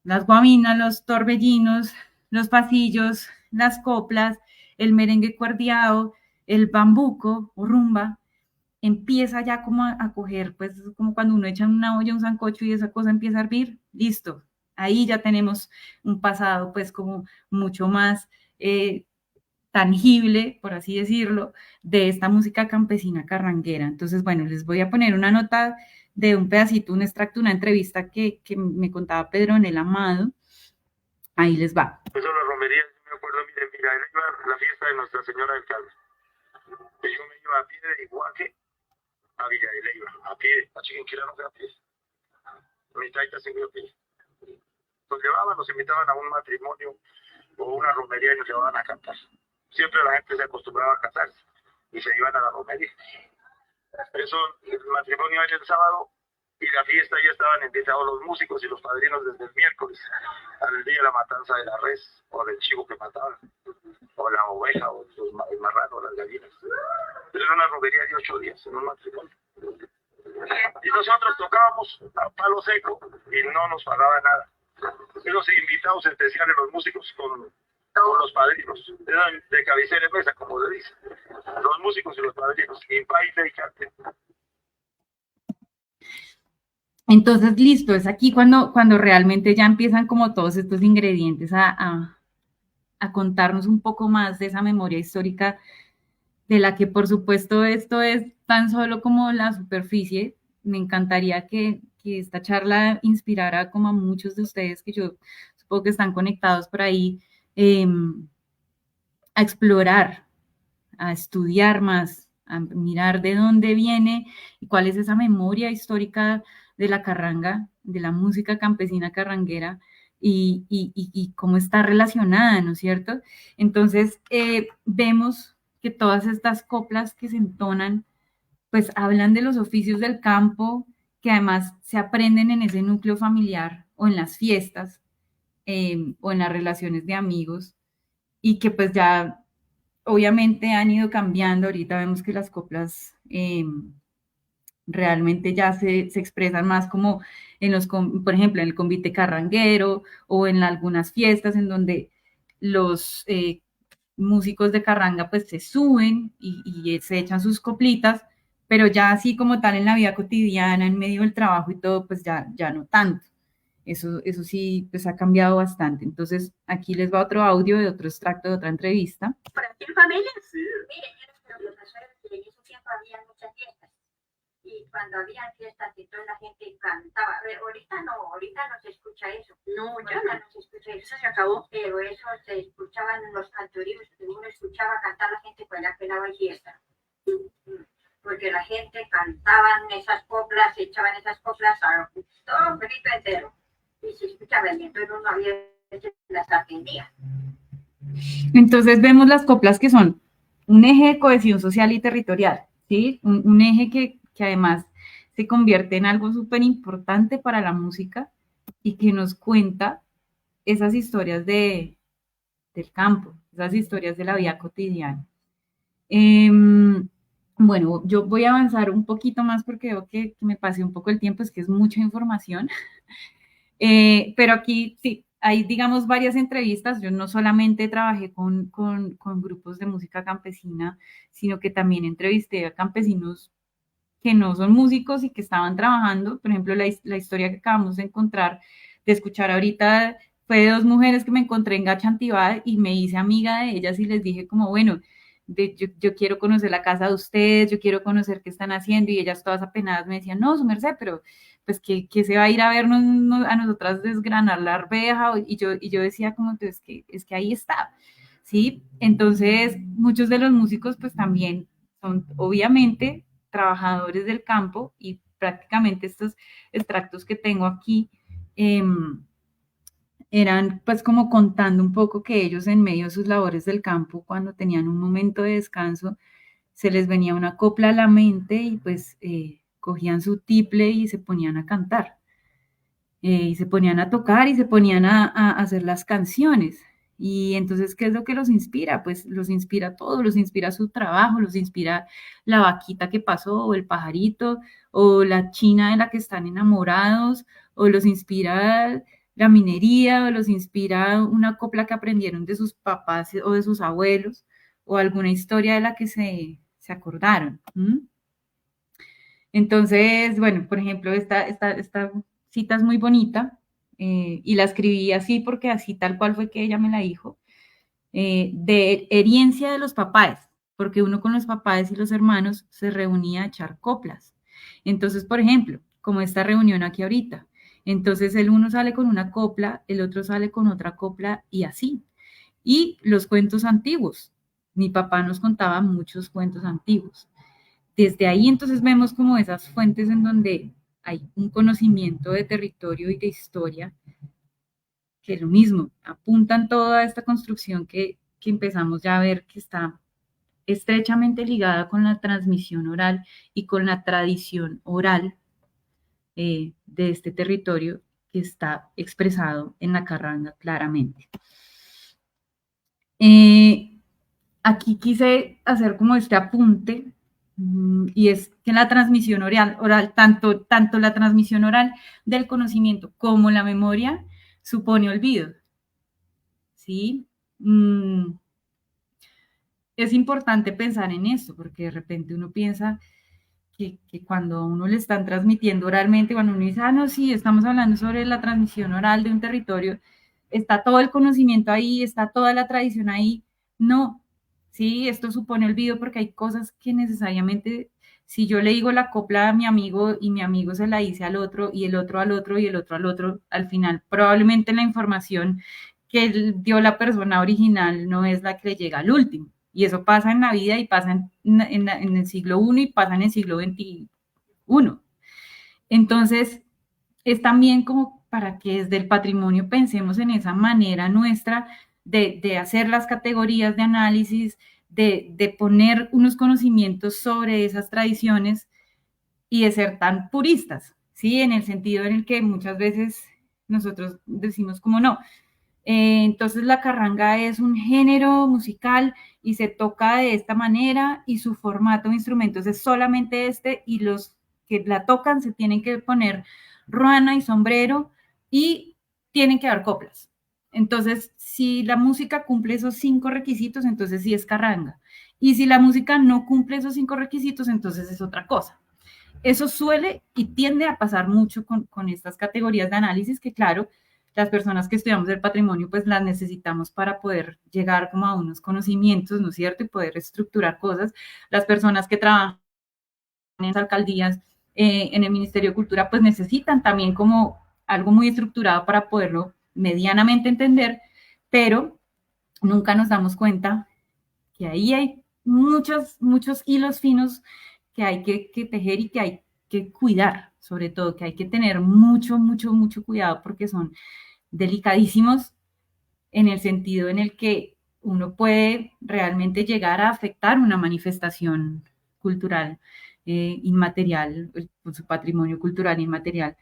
Speaker 2: las guabinas, los torbellinos, los pasillos, las coplas, el merengue cuerdiado, el bambuco o rumba, empieza ya como a coger, pues como cuando uno echa en una olla un sancocho y esa cosa empieza a hervir, listo, ahí ya tenemos un pasado pues como mucho más tangible, por así decirlo, de esta música campesina carranguera. Entonces, bueno, les voy a poner una nota de un pedacito, un extracto, una entrevista que me contaba Pedro en el Amado. Ahí les va.
Speaker 3: Eso la romería, yo me acuerdo, mira, él iba a la fiesta de Nuestra Señora del Carmen. Yo me iba a pie de Iguaque a Villa de Leyva, a pie, a Chiquinquirá no fue a pie, mi taita se fue a pie. Nos llevaban, nos invitaban a un matrimonio o una romería y nos llevaban a cantar. Siempre la gente se acostumbraba a casarse y se iban a la romería. Eso, el matrimonio era el sábado y la fiesta ya estaban invitados los músicos y los padrinos desde el miércoles al día de la matanza de la res o del chivo que mataban, o la oveja o el marrano o las gallinas. Pero era una romería de 8 días en un matrimonio. Y nosotros tocábamos a palo seco y no nos pagaba nada. Esos invitados especiales, los músicos con los padrinos, eran de cabecera de mesa, como se dice. Los músicos y los padrinos, y baile y cante.
Speaker 2: Entonces, listo, es aquí cuando realmente ya empiezan como todos estos ingredientes a contarnos un poco más de esa memoria histórica, de la que por supuesto esto es tan solo como la superficie. Me encantaría que esta charla inspirara como a muchos de ustedes que yo supongo que están conectados por ahí, a explorar, a estudiar más, a mirar de dónde viene y cuál es esa memoria histórica de la carranga, de la música campesina carranguera y cómo está relacionada, ¿no es cierto? Entonces, vemos que todas estas coplas que se entonan, pues hablan de los oficios del campo, que además se aprenden en ese núcleo familiar o en las fiestas o en las relaciones de amigos y que pues ya obviamente han ido cambiando. Ahorita vemos que las coplas realmente ya se expresan más como por ejemplo, en el convite carranguero o en algunas fiestas en donde los músicos de carranga pues se suben y se echan sus coplitas, pero ya así como tal en la vida cotidiana, en medio del trabajo y todo, pues ya no tanto. Eso sí, pues ha cambiado bastante. Entonces, aquí les va otro audio de otro extracto de otra entrevista.
Speaker 5: ¿Por aquí en familia? Sí. Miren, yo los abuelos y en ese tiempo había muchas fiestas. Y cuando había fiestas y toda la gente cantaba. A ver, ahorita no se escucha eso. No, ya no se escucha eso. Eso se acabó. Pero eso se escuchaban en los cantorios. Uno escuchaba cantar a la gente cuando apelaba en fiesta. Porque la gente cantaban esas coplas, echaban esas coplas a todo un grito entero. Y se escuchaba bien, entonces uno había las atendía.
Speaker 2: Entonces vemos las coplas que son un eje de cohesión social y territorial, ¿sí? Un eje que además se convierte en algo súper importante para la música y que nos cuenta esas historias del campo, esas historias de la vida cotidiana. Bueno, yo voy a avanzar un poquito más porque veo que me pasé un poco el tiempo, es que es mucha información. Pero aquí sí, hay, digamos, varias entrevistas. Yo no solamente trabajé con grupos de música campesina, sino que también entrevisté a campesinos que no son músicos y que estaban trabajando. Por ejemplo, la historia que acabamos de escuchar ahorita, fue de 2 mujeres que me encontré en Gachantibá y me hice amiga de ellas y les dije como, bueno, yo quiero conocer la casa de ustedes, yo quiero conocer qué están haciendo, y ellas todas apenadas me decían, no, su merced, pero pues que se va a ir a vernos a nosotras desgranar la arveja, y yo decía como, pues, es que ahí está, ¿sí? Entonces, muchos de los músicos pues también son obviamente trabajadores del campo, y prácticamente estos extractos que tengo aquí eran pues como contando un poco que ellos en medio de sus labores del campo, cuando tenían un momento de descanso, se les venía una copla a la mente y pues cogían su tiple y se ponían a cantar. Y se ponían a tocar y se ponían a hacer las canciones. Y entonces, ¿qué es lo que los inspira? Pues los inspira todo, los inspira su trabajo, los inspira la vaquita que pasó, o el pajarito, o la china de la que están enamorados, o los inspira la minería, o los inspira una copla que aprendieron de sus papás o de sus abuelos, o alguna historia de la que se acordaron. Entonces, bueno, por ejemplo, esta cita es muy bonita, y la escribí así porque así tal cual fue que ella me la dijo, de herencia de los papás, porque uno con los papás y los hermanos se reunía a echar coplas. Entonces, por ejemplo, como esta reunión aquí ahorita, entonces el uno sale con una copla, el otro sale con otra copla y así. Y los cuentos antiguos. Mi papá nos contaba muchos cuentos antiguos. desde ahí entonces vemos como esas fuentes en donde hay un conocimiento de territorio y de historia, que lo mismo, apuntan toda esta construcción que empezamos ya a ver que está estrechamente ligada con la transmisión oral y con la tradición oral de este territorio que está expresado en la carranga claramente. Aquí quise hacer como este apunte, y es que la transmisión oral tanto la transmisión oral del conocimiento como la memoria supone olvido, ¿sí? Es importante pensar en esto, porque de repente uno piensa que cuando a uno le están transmitiendo oralmente, cuando uno dice, no, sí, estamos hablando sobre la transmisión oral de un territorio, está todo el conocimiento ahí, está toda la tradición ahí. No, sí, esto supone olvido porque hay cosas que necesariamente, si yo le digo la copla a mi amigo y mi amigo se la dice al otro y el otro al otro y el otro al otro, al final probablemente la información que dio la persona original no es la que le llega al último. Y eso pasa en la vida y pasa en el siglo I y pasa en el siglo XXI. Entonces, es también como para que desde el patrimonio pensemos en esa manera nuestra de hacer las categorías de análisis, de poner unos conocimientos sobre esas tradiciones y de ser tan puristas, ¿sí? En el sentido en el que muchas veces nosotros decimos como no. Entonces la carranga es un género musical y se toca de esta manera y su formato de instrumentos es solamente este y los que la tocan se tienen que poner ruana y sombrero y tienen que dar coplas. Entonces, si la música cumple esos 5 requisitos, entonces sí es carranga. Y si la música no cumple esos 5 requisitos, entonces es otra cosa. Eso suele y tiende a pasar mucho con estas categorías de análisis que, claro, las personas que estudiamos el patrimonio, pues las necesitamos para poder llegar como a unos conocimientos, ¿no es cierto? Y poder estructurar cosas. Las personas que trabajan en las alcaldías, en el Ministerio de Cultura, pues necesitan también como algo muy estructurado para poderlo medianamente entender, pero nunca nos damos cuenta que ahí hay muchos hilos finos que hay que tejer y que hay que cuidar, sobre todo, que hay que tener mucho cuidado porque son delicadísimos en el sentido en el que uno puede realmente llegar a afectar una manifestación cultural inmaterial, su patrimonio cultural inmaterial,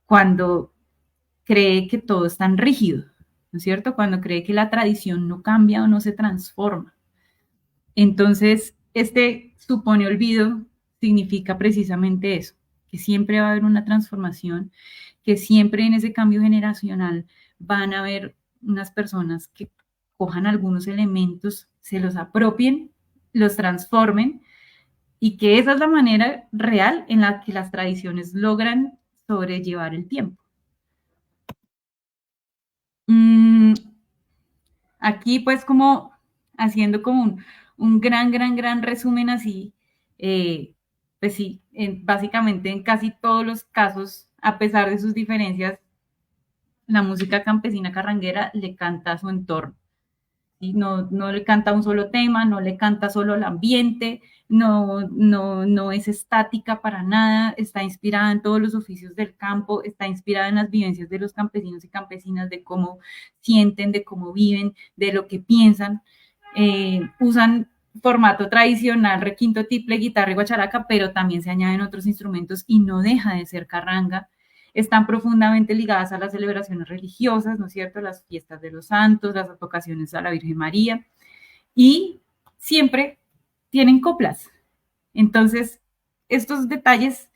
Speaker 2: cuando cree que todo es tan rígido, ¿no es cierto? Cuando cree que la tradición no cambia o no se transforma. Entonces, este supone olvido significa precisamente eso, que siempre va a haber una transformación, que siempre en ese cambio generacional van a haber unas personas que cojan algunos elementos, se los apropien, los transformen y que esa es la manera real en la que las tradiciones logran sobrellevar el tiempo. Aquí pues como haciendo como un gran resumen así, pues sí, básicamente en casi todos los casos, a pesar de sus diferencias, la música campesina carranguera le canta a su entorno. ¿Sí? No le canta un solo tema, no le canta solo el ambiente, no es estática para nada, está inspirada en todos los oficios del campo, está inspirada en las vivencias de los campesinos y campesinas, de cómo sienten, de cómo viven, de lo que piensan. Usan formato tradicional, requinto, tiple, guitarra y guacharaca, pero también se añaden otros instrumentos y no deja de ser carranga. Están profundamente ligadas a las celebraciones religiosas, ¿no es cierto? Las fiestas de los santos, las advocaciones a la Virgen María, y siempre tienen coplas. Entonces, estos detalles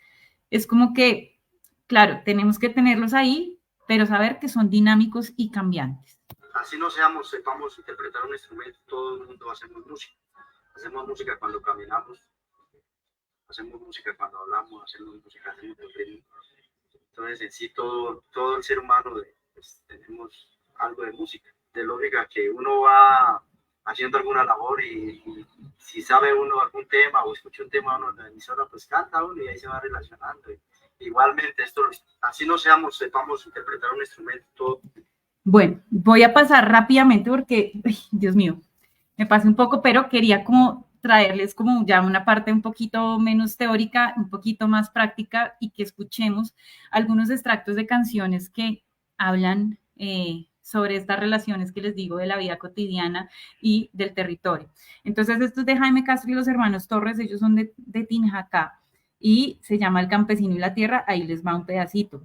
Speaker 2: es como que, claro, tenemos que tenerlos ahí, pero saber que son dinámicos y cambiantes.
Speaker 4: Así no sepamos interpretar un instrumento, todo el mundo hacemos música. Hacemos música cuando caminamos, hacemos música cuando hablamos, hacemos música, hacemos ritmo. Entonces, en sí, todo el ser humano pues, tenemos algo de música. De lógica que uno va haciendo alguna labor y si sabe uno algún tema o escucha un tema uno en la emisora, pues canta uno y ahí se va relacionando. Igualmente, así no sepamos interpretar un instrumento, todo.
Speaker 2: Bueno, voy a pasar rápidamente porque, ay, Dios mío, me pasé un poco, pero quería como traerles como ya una parte un poquito menos teórica, un poquito más práctica y que escuchemos algunos extractos de canciones que hablan sobre estas relaciones que les digo de la vida cotidiana y del territorio. Entonces, esto es de Jaime Castro y los hermanos Torres, ellos son de Tinjacá y se llama El campesino y la tierra, ahí les va un pedacito.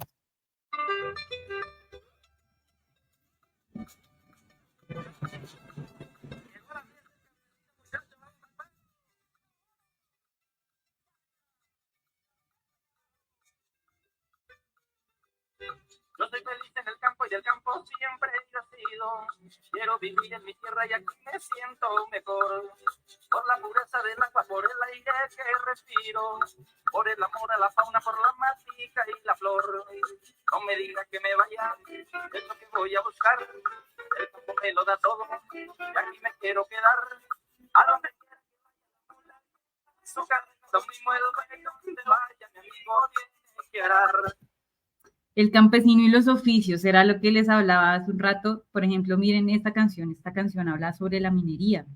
Speaker 6: Yo soy feliz en el campo y del campo siempre he sido. Quiero vivir en mi tierra y aquí me siento mejor. Por la pureza del agua, por el aire que respiro. Por el amor a la fauna, por la matica y la flor. No me digas que me vaya, es lo que voy a buscar. El campo me lo da todo y aquí me quiero quedar. A donde quiera que vaya, su carne, lo mismo el rey, donde vaya mi amigo tiene que arar.
Speaker 2: El campesino y los oficios, era lo que les hablaba hace un rato. Por ejemplo, miren esta canción habla sobre la minería.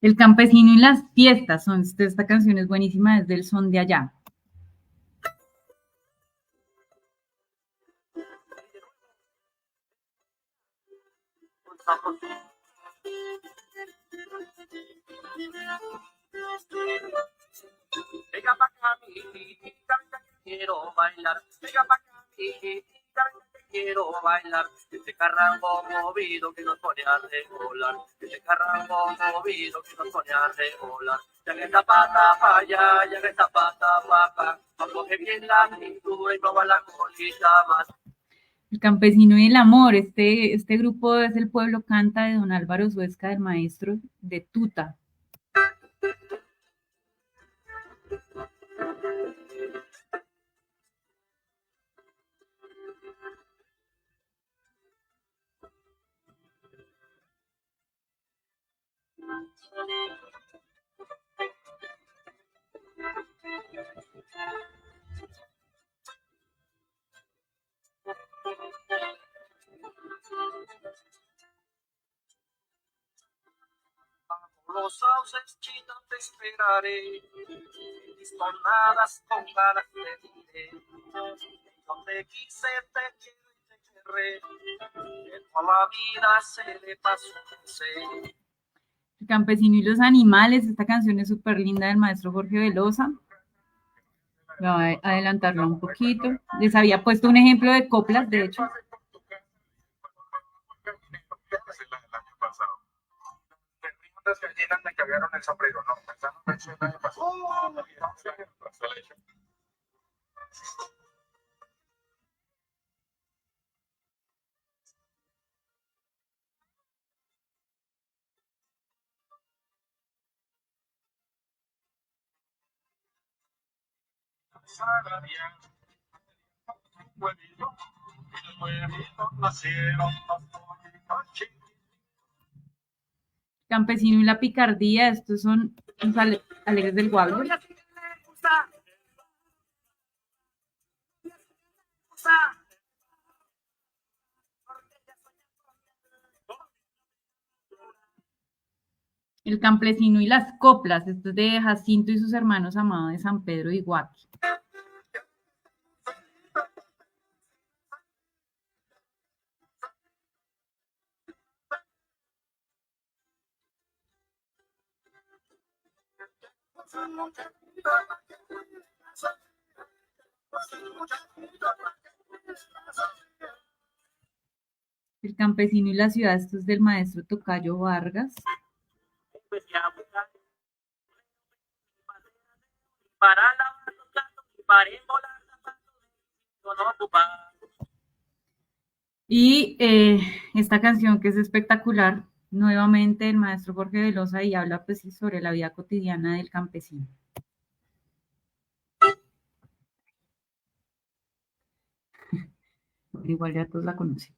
Speaker 2: El campesino y las fiestas, esta canción es buenísima, es del Son de Allá.
Speaker 6: Venga pa' acá, mijita, quiero bailar. Venga pa' acá, mijita, quiero bailar. Este carrango movido que nos pone a regular. Este carrango movido que nos pone a regular. Ya que esta pata pa' allá, ya que esta pata pa' acá. Coge bien la cintura y mueva la colita más.
Speaker 2: El campesino y el amor, este grupo es el Pueblo Canta de don Álvaro Zuesca, del maestro de Tuta.
Speaker 6: Los sauces chinos te esperaré, mis jornadas con ganas te diré, donde quise te quiero y te querré, que toda la vida se le pasó, sé.
Speaker 2: El campesino y los animales, esta canción es súper linda del maestro Jorge Velosa. Voy a adelantarla un poquito. Les había puesto un ejemplo de coplas, de hecho.
Speaker 3: Las gallinas me cagaron el sombrero, no, pensando en eso el año pasado.
Speaker 2: Campesino y la picardía, estos son los alegres del Guablo. El campesino y las coplas, esto es de Jacinto y sus hermanos Amado de San Pedro de Iguaqui. El campesino y la ciudad, esto es del maestro Tocayo Vargas.
Speaker 6: haré volar zapatos de no ocupar.
Speaker 2: Y esta canción que es espectacular, nuevamente el maestro Jorge Velosa, y habla pues sí, sobre la vida cotidiana del campesino. Igual ya todos la conocen.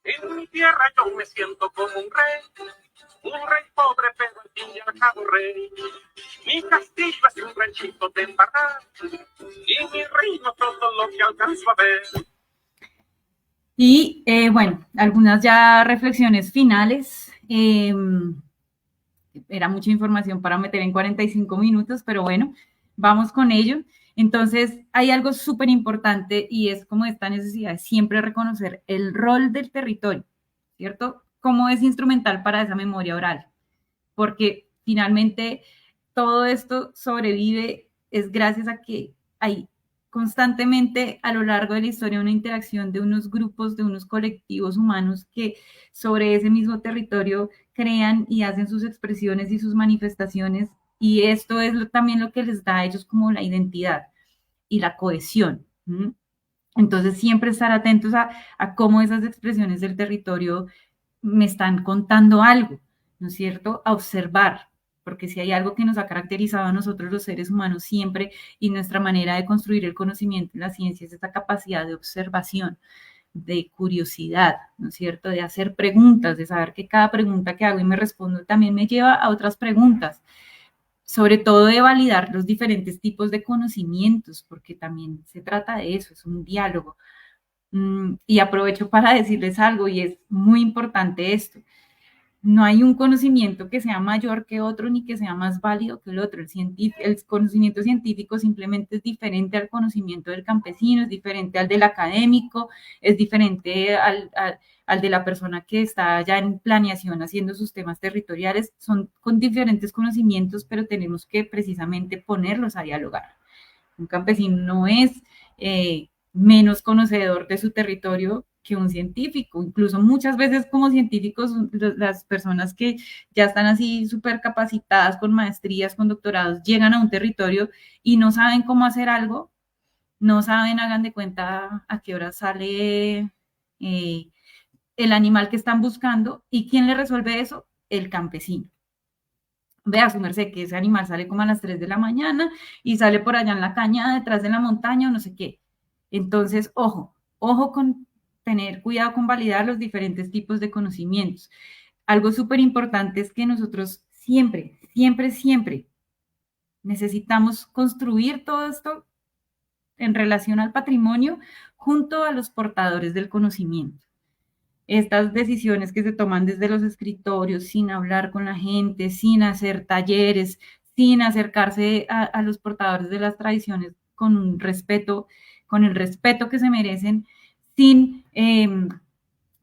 Speaker 6: En mi tierra yo me siento como un rey pobre pero al fin y al cabo rey. Mi castillo es un ranchito de embarrar y mi reino todo lo que alcanzo a ver.
Speaker 2: Y bueno, algunas ya reflexiones finales. Era mucha información para meter en 45 minutos, pero bueno, vamos con ello. Entonces, hay algo súper importante y es como esta necesidad de siempre reconocer el rol del territorio, ¿cierto? Cómo es instrumental para esa memoria oral, porque finalmente todo esto sobrevive es gracias a que hay constantemente a lo largo de la historia una interacción de unos grupos, de unos colectivos humanos que sobre ese mismo territorio crean y hacen sus expresiones y sus manifestaciones, y esto es también lo que les da a ellos como la identidad y la cohesión. Entonces, siempre estar atentos a cómo esas expresiones del territorio me están contando algo, ¿no es cierto? A observar, porque si hay algo que nos ha caracterizado a nosotros los seres humanos siempre y nuestra manera de construir el conocimiento en la ciencia es esta capacidad de observación, de curiosidad, ¿no es cierto? De hacer preguntas, de saber que cada pregunta que hago y me respondo también me lleva a otras preguntas, sobre todo de validar los diferentes tipos de conocimientos, porque también se trata de eso, es un diálogo. Y aprovecho para decirles algo, y es muy importante esto. No hay un conocimiento que sea mayor que otro ni que sea más válido que el otro. El conocimiento científico simplemente es diferente al conocimiento del campesino, es diferente al del académico, es diferente al de la persona que está ya en planeación haciendo sus temas territoriales. Son con diferentes conocimientos, pero tenemos que precisamente ponerlos a dialogar. Un campesino no es menos conocedor de su territorio que un científico. Incluso muchas veces como científicos, las personas que ya están así súper capacitadas con maestrías, con doctorados, llegan a un territorio y no saben cómo hacer algo, no saben, hagan de cuenta a qué hora sale el animal que están buscando, y ¿quién le resuelve eso? El campesino. Vea su merced que ese animal sale como a las 3 de la mañana y sale por allá en la cañada detrás de la montaña o no sé qué. Entonces, ojo con tener cuidado con validar los diferentes tipos de conocimientos. Algo súper importante es que nosotros siempre necesitamos construir todo esto en relación al patrimonio junto a los portadores del conocimiento. Estas decisiones que se toman desde los escritorios, sin hablar con la gente, sin hacer talleres, sin acercarse a los portadores de las tradiciones con un respeto, con el respeto que se merecen, sin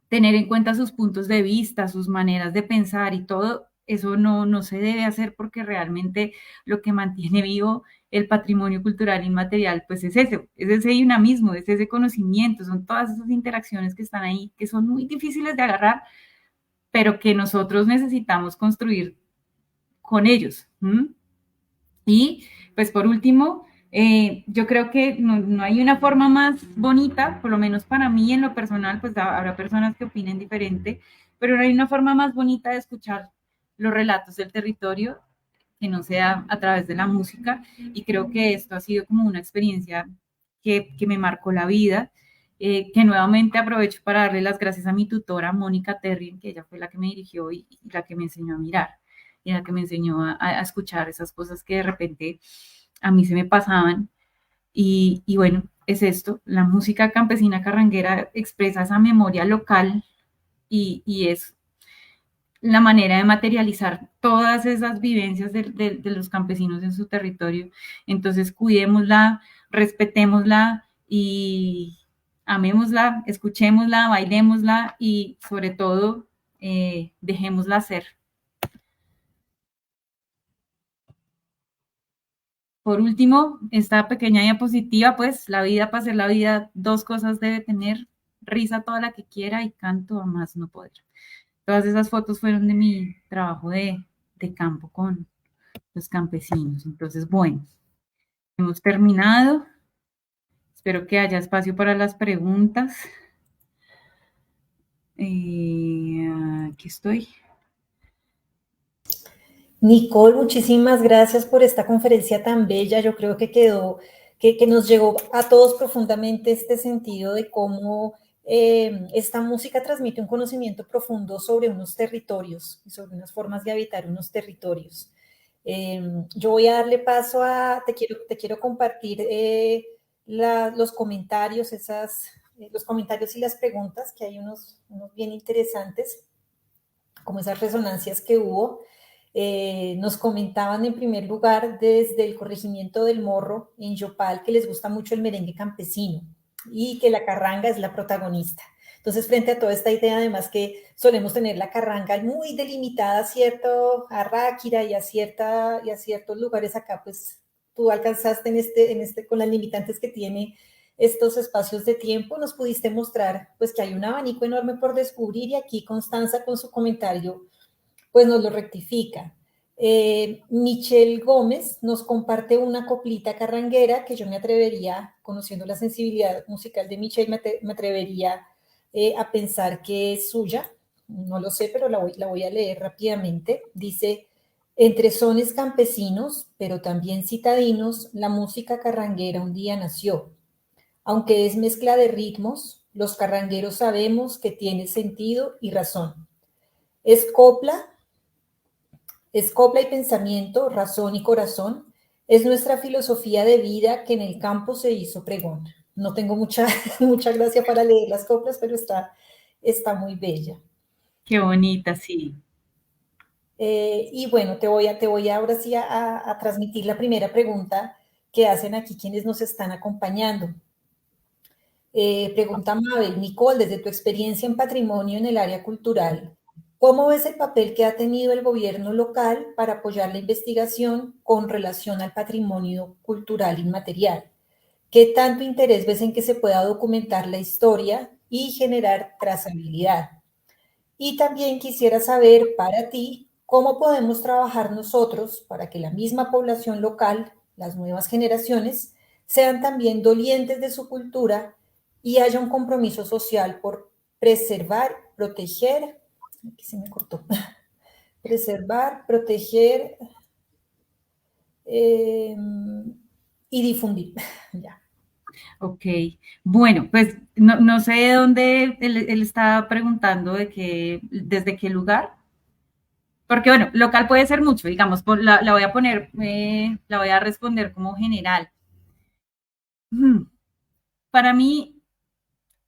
Speaker 2: tener en cuenta sus puntos de vista, sus maneras de pensar y todo, eso no se debe hacer, porque realmente lo que mantiene vivo el patrimonio cultural inmaterial, pues es ese dinamismo, es ese conocimiento, son todas esas interacciones que están ahí, que son muy difíciles de agarrar, pero que nosotros necesitamos construir con ellos. Y pues por último, yo creo que no hay una forma más bonita, por lo menos para mí en lo personal, pues habrá personas que opinen diferente, pero no hay una forma más bonita de escuchar los relatos del territorio que no sea a través de la música, y creo que esto ha sido como una experiencia que me marcó la vida, que nuevamente aprovecho para darle las gracias a mi tutora, Mónica Terrien, que ella fue la que me dirigió y la que me enseñó a mirar, y la que me enseñó a escuchar esas cosas que de repente a mí se me pasaban, y bueno, es esto, la música campesina carranguera expresa esa memoria local y es la manera de materializar todas esas vivencias de los campesinos en su territorio. Entonces, cuidémosla, respetémosla y amémosla, escuchémosla, bailémosla y sobre todo dejémosla ser. Por último, esta pequeña diapositiva, pues la vida, para ser la vida, 2 cosas debe tener: risa toda la que quiera y canto a más no poder. Todas esas fotos fueron de mi trabajo de campo con los campesinos. Entonces, bueno, hemos terminado. Espero que haya espacio para las preguntas. Aquí estoy.
Speaker 1: Nicole, muchísimas gracias por esta conferencia tan bella. Yo creo que que nos llegó a todos profundamente este sentido de cómo esta música transmite un conocimiento profundo sobre unos territorios y sobre unas formas de habitar unos territorios. Yo voy a darle paso te quiero compartir los comentarios, los comentarios y las preguntas, que hay unos bien interesantes, como esas resonancias que hubo. Nos comentaban en primer lugar desde el corregimiento del Morro en Yopal que les gusta mucho el merengue campesino y que la carranga es la protagonista. Entonces, frente a toda esta idea, además que solemos tener la carranga muy delimitada a Ráquira y a ciertos lugares acá, pues tú alcanzaste con las limitantes que tiene estos espacios de tiempo, nos pudiste mostrar pues que hay un abanico enorme por descubrir, y aquí Constanza con su comentario pues nos lo rectifica. Michelle Gómez nos comparte una coplita carranguera que yo me atrevería, conociendo la sensibilidad musical de Michelle, me atrevería a pensar que es suya. No lo sé, pero la voy a leer rápidamente. Dice: entre sones campesinos, pero también citadinos, la música carranguera un día nació. Aunque es mezcla de ritmos, los carrangueros sabemos que tiene sentido y razón. Es copla y pensamiento, razón y corazón. Es nuestra filosofía de vida que en el campo se hizo pregón. No tengo mucha gracia para leer las coplas, pero está muy bella.
Speaker 2: Qué bonita, sí.
Speaker 1: Y bueno, te voy ahora sí a transmitir la primera pregunta que hacen aquí quienes nos están acompañando. Pregunta Mabel: Nicole, desde tu experiencia en patrimonio en el área cultural, ¿cómo ves el papel que ha tenido el gobierno local para apoyar la investigación con relación al patrimonio cultural inmaterial? ¿Qué tanto interés ves en que se pueda documentar la historia y generar trazabilidad? Y también quisiera saber para ti, ¿cómo podemos trabajar nosotros para que la misma población local, las nuevas generaciones, sean también dolientes de su cultura y haya un compromiso social por preservar, proteger, aquí se me cortó, preservar, proteger y difundir? Ya.
Speaker 2: Ok, bueno, pues no sé de dónde él está preguntando desde qué lugar, porque bueno, local puede ser mucho, digamos, la voy a poner, la voy a responder como general. Para mí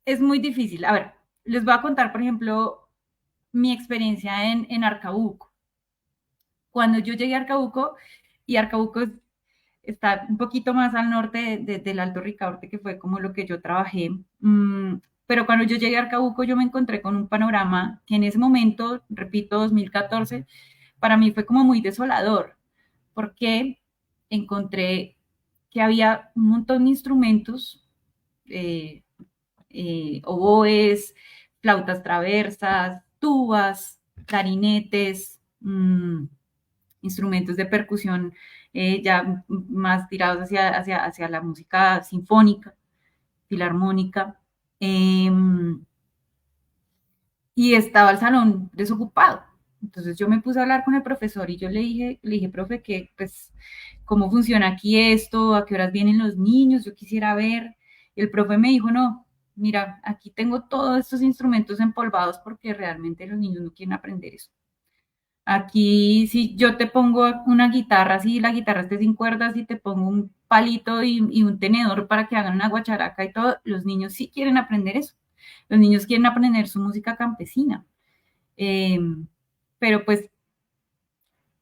Speaker 2: es muy difícil. A ver, les voy a contar, por ejemplo, mi experiencia en Arcabuco. Cuando yo llegué a Arcabuco, y Arcabuco está un poquito más al norte del Alto Ricaurte, que fue como lo que yo trabajé. Pero cuando yo llegué a Arcabuco, yo me encontré con un panorama que en ese momento, repito, 2014, para mí fue como muy desolador, porque encontré que había un montón de instrumentos, oboes, flautas traversas, tubas, clarinetes, instrumentos de percusión ya más tirados hacia la música sinfónica, filarmónica. Y estaba el salón desocupado. Entonces yo me puse a hablar con el profesor y yo le dije, profe, pues, ¿cómo funciona aquí esto? ¿A qué horas vienen los niños? Yo quisiera ver. Y el profe me dijo, no, mira, aquí tengo todos estos instrumentos empolvados porque realmente los niños no quieren aprender eso. Aquí, si yo te pongo una guitarra, si la guitarra esté sin cuerdas, y te pongo un palito y un tenedor para que hagan una guacharaca y todo, los niños sí quieren aprender eso. Los niños quieren aprender su música campesina. Pero pues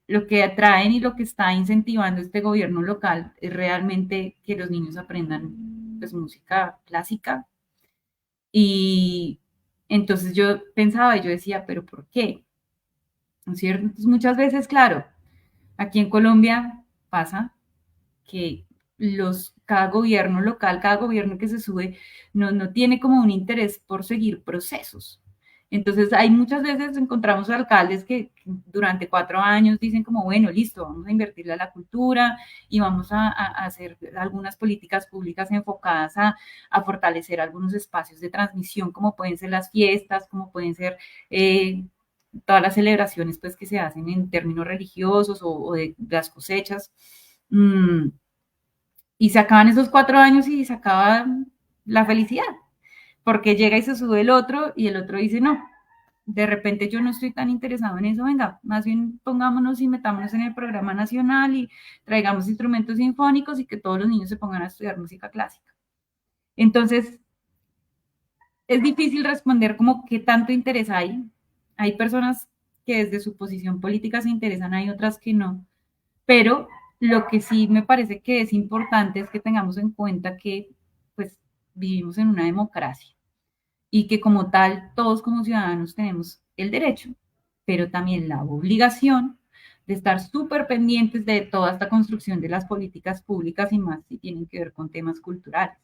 Speaker 2: lo que atraen y lo que está incentivando este gobierno local es realmente que los niños aprendan pues música clásica, Y entonces yo pensaba y yo decía, ¿pero por qué? ¿No es cierto? Entonces, muchas veces, claro, aquí en Colombia pasa que cada gobierno local, cada gobierno que se sube, no tiene como un interés por seguir procesos. Entonces, hay muchas veces encontramos alcaldes que durante 4 años dicen como, bueno, listo, vamos a invertirle a la cultura y vamos a hacer algunas políticas públicas enfocadas a fortalecer algunos espacios de transmisión, como pueden ser las fiestas, como pueden ser todas las celebraciones pues, que se hacen en términos religiosos o de las cosechas. Y se acaban esos 4 años y se acaba la felicidad, porque llega y se sube el otro y el otro dice, no, de repente yo no estoy tan interesado en eso, venga, más bien pongámonos y metámonos en el programa nacional y traigamos instrumentos sinfónicos y que todos los niños se pongan a estudiar música clásica. Entonces, es difícil responder como qué tanto interés hay. Hay personas que desde su posición política se interesan, hay otras que no, pero lo que sí me parece que es importante es que tengamos en cuenta que pues vivimos en una democracia y que como tal todos como ciudadanos tenemos el derecho, pero también la obligación de estar súper pendientes de toda esta construcción de las políticas públicas y más si tienen que ver con temas culturales.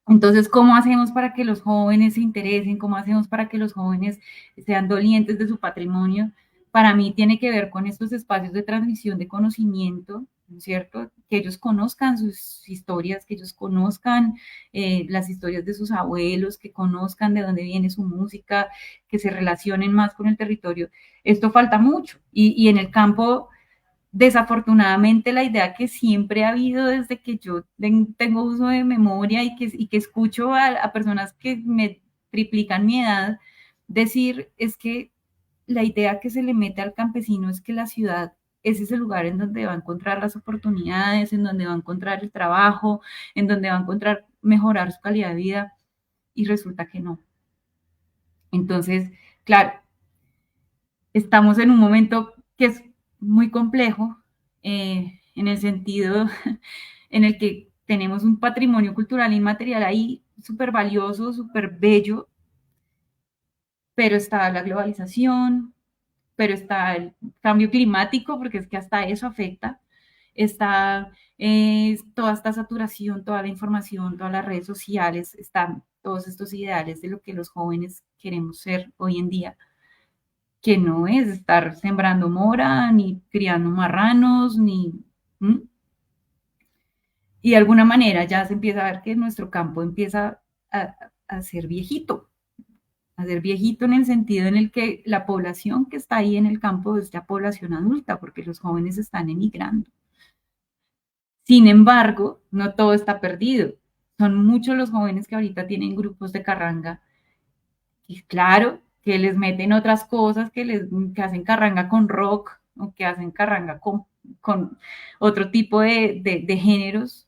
Speaker 2: Entonces, ¿cómo hacemos para que los jóvenes se interesen? ¿Cómo hacemos para que los jóvenes sean dolientes de su patrimonio? Para mí tiene que ver con estos espacios de transmisión de conocimiento, ¿no es cierto? Que ellos conozcan sus historias, que ellos conozcan las historias de sus abuelos, que conozcan de dónde viene su música, que se relacionen más con el territorio. Esto falta mucho. Y en el campo desafortunadamente la idea que siempre ha habido desde que yo tengo uso de memoria y que escucho a personas que me triplican mi edad decir es que la idea que se le mete al campesino es que la ciudad es ese lugar en donde va a encontrar las oportunidades, en donde va a encontrar el trabajo, en donde va a encontrar mejorar su calidad de vida y resulta que no. Entonces, claro, estamos en un momento que es muy complejo en el sentido en el que tenemos un patrimonio cultural inmaterial ahí súper valioso, súper bello, pero está la globalización, pero está el cambio climático, porque es que hasta eso afecta, está toda esta saturación, toda la información, todas las redes sociales, están todos estos ideales de lo que los jóvenes queremos ser hoy en día, que no es estar sembrando mora, ni criando marranos, ni... ¿Mm? Y de alguna manera ya se empieza a ver que nuestro campo empieza a ser viejito en el sentido en el que la población que está ahí en el campo es ya población adulta, porque los jóvenes están emigrando. Sin embargo, no todo está perdido. Son muchos los jóvenes que ahorita tienen grupos de carranga y claro, que les meten otras cosas, que hacen carranga con rock o que hacen carranga con otro tipo de géneros.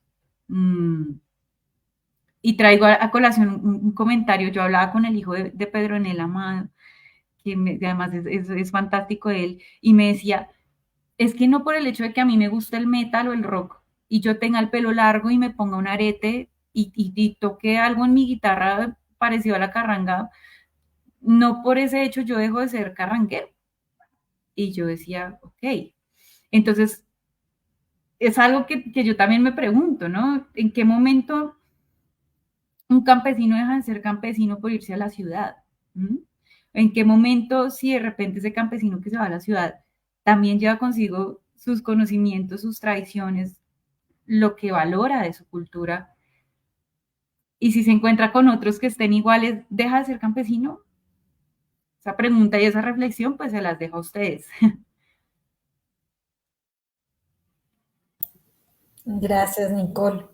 Speaker 2: Y traigo a colación un comentario, yo hablaba con el hijo de Pedro Enel Amado, que además es fantástico de él, y me decía, es que no por el hecho de que a mí me gusta el metal o el rock, y yo tenga el pelo largo y me ponga un arete y toque algo en mi guitarra parecido a la carranga, no por ese hecho yo dejo de ser carranguero. Y yo decía, ok, entonces es algo que yo también me pregunto, ¿no? ¿En qué momento un campesino deja de ser campesino por irse a la ciudad? ¿Mm? ¿En qué momento, si de repente ese campesino que se va a la ciudad también lleva consigo sus conocimientos, sus tradiciones, lo que valora de su cultura? Y si se encuentra con otros que estén iguales, ¿deja de ser campesino? Esa pregunta y esa reflexión, pues se las dejo a ustedes.
Speaker 1: Gracias, Nicole.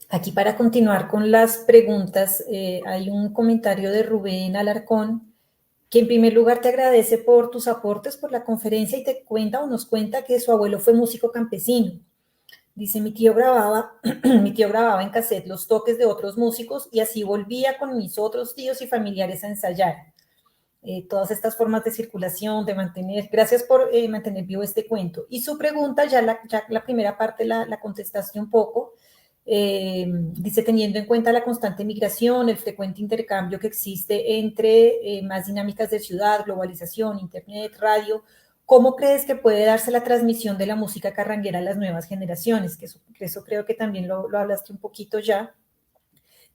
Speaker 1: Aquí para continuar con las preguntas, hay un comentario de Rubén Alarcón, que en primer lugar te agradece por tus aportes, por la conferencia y te cuenta o nos cuenta que su abuelo fue músico campesino. Dice, mi tío grababa en cassette los toques de otros músicos y así volvía con mis otros tíos y familiares a ensayar. Todas estas formas de circulación, de mantener, gracias por mantener vivo este cuento. Y su pregunta, ya la primera parte la contestaste un poco, Dice, teniendo en cuenta la constante migración, el frecuente intercambio que existe entre más dinámicas de ciudad, globalización, internet, radio, ¿cómo crees que puede darse la transmisión de la música carranguera a las nuevas generaciones? Que eso creo que también lo hablaste un poquito ya.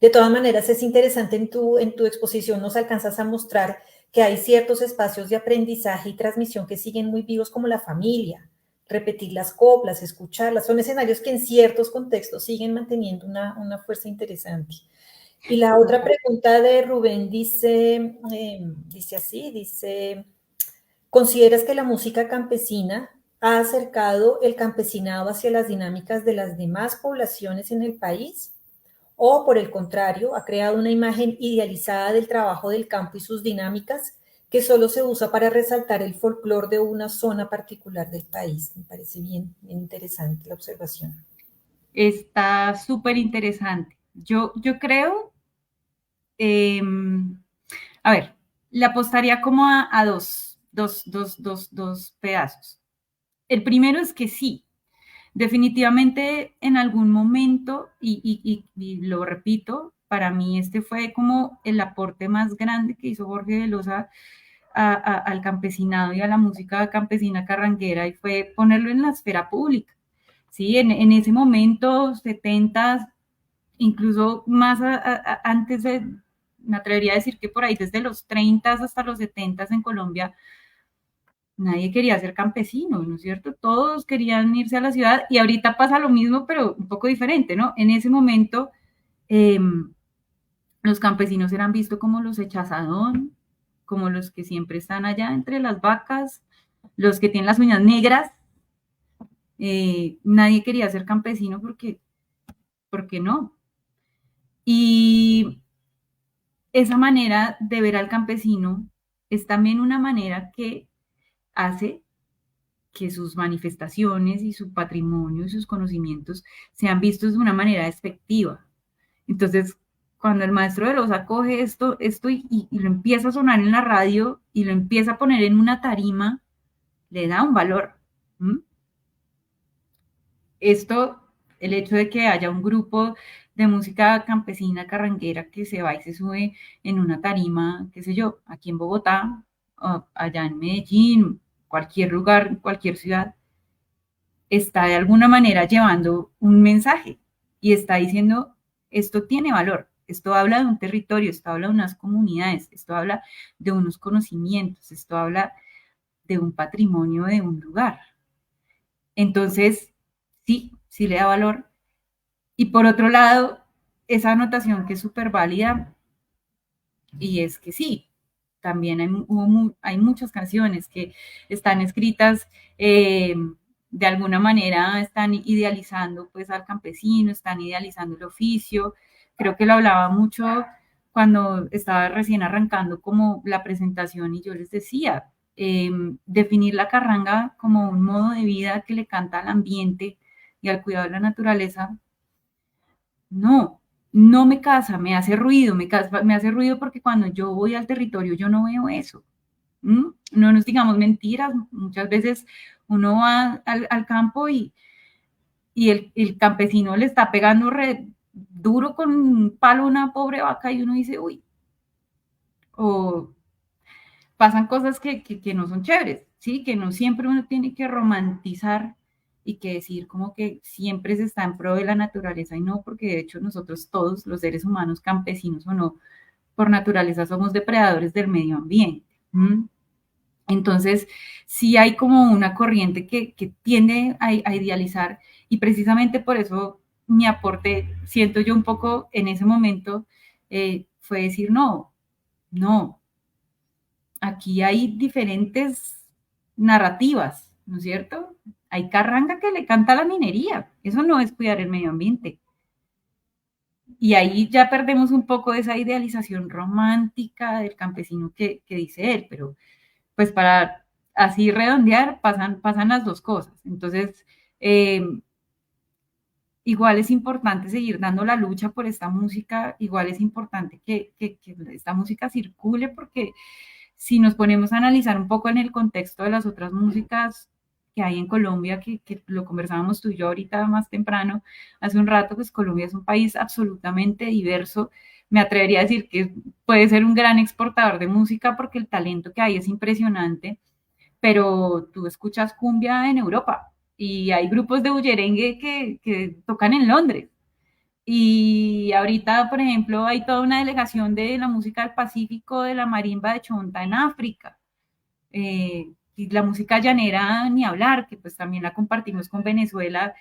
Speaker 1: De todas maneras, es interesante en tu exposición, nos alcanzas a mostrar que hay ciertos espacios de aprendizaje y transmisión que siguen muy vivos, como la familia, repetir las coplas, escucharlas, son escenarios que en ciertos contextos siguen manteniendo una fuerza interesante. Y la otra pregunta de Rubén dice así, ¿consideras que la música campesina ha acercado el campesinado hacia las dinámicas de las demás poblaciones en el país? ¿O, por el contrario, ha creado una imagen idealizada del trabajo del campo y sus dinámicas que solo se usa para resaltar el folclore de una zona particular del país? Me parece bien interesante la observación.
Speaker 2: Está súper interesante. Yo creo, a ver, le apostaría como a dos pedazos. El primero es que sí, definitivamente en algún momento, y lo repito, para mí este fue como el aporte más grande que hizo Jorge Velosa al campesinado y a la música campesina carranguera, y fue ponerlo en la esfera pública. Sí, en ese momento, 70, incluso más antes me atrevería a decir que por ahí desde los 30 hasta los 70 en Colombia, nadie quería ser campesino, ¿no es cierto? Todos querían irse a la ciudad, y ahorita pasa lo mismo, pero un poco diferente, ¿no? En ese momento, los campesinos eran vistos como los echazadón, como los que siempre están allá entre las vacas, los que tienen las uñas negras. Nadie quería ser campesino porque no. Y esa manera de ver al campesino es también una manera que hace que sus manifestaciones y su patrimonio y sus conocimientos sean vistos de una manera despectiva. Entonces, cuando el maestro Velosa coge esto y lo empieza a sonar en la radio y lo empieza a poner en una tarima, le da un valor. Esto, el hecho de que haya un grupo de música campesina carranguera que se va y se sube en una tarima, qué sé yo, aquí en Bogotá, allá en Medellín, cualquier lugar, cualquier ciudad, está de alguna manera llevando un mensaje y está diciendo, esto tiene valor, esto habla de un territorio, esto habla de unas comunidades, esto habla de unos conocimientos, esto habla de un patrimonio de un lugar. Entonces, sí le da valor. Y por otro lado, esa anotación que es súper válida, y es que sí, también hay muchas canciones que están escritas de alguna manera, están idealizando pues al campesino, están idealizando el oficio. Creo que lo hablaba mucho cuando estaba recién arrancando como la presentación, y yo les decía, definir la carranga como un modo de vida que le canta al ambiente y al cuidado de la naturaleza, no me casa, me hace ruido, me hace ruido porque cuando yo voy al territorio yo no veo eso. No nos digamos mentiras, muchas veces uno va al campo y el campesino le está pegando duro con un palo a una pobre vaca y uno dice, uy, o pasan cosas que no son chéveres, ¿sí? Que no siempre uno tiene que romantizar y que decir como que siempre se está en pro de la naturaleza, y no, porque de hecho nosotros todos, los seres humanos, campesinos o no, por naturaleza somos depredadores del medio ambiente. Entonces, sí hay como una corriente que tiende a idealizar, y precisamente por eso mi aporte, siento yo un poco en ese momento, fue decir, no, aquí hay diferentes narrativas, ¿no es cierto? Hay carranga que le canta a la minería, eso no es cuidar el medio ambiente. Y ahí ya perdemos un poco de esa idealización romántica del campesino que dice él, pero pues para así redondear pasan las dos cosas. Entonces, igual es importante seguir dando la lucha por esta música, igual es importante que esta música circule, porque si nos ponemos a analizar un poco en el contexto de las otras músicas, que hay en Colombia, que lo conversábamos tú y yo ahorita más temprano, hace un rato, pues Colombia es un país absolutamente diverso. Me atrevería a decir que puede ser un gran exportador de música porque el talento que hay es impresionante, pero tú escuchas cumbia en Europa y hay grupos de bullerengue que tocan en Londres. Y ahorita, por ejemplo, hay toda una delegación de la música del Pacífico, de la marimba de Chonta en África. Y la música llanera, ni hablar, que pues también la compartimos con Venezuela,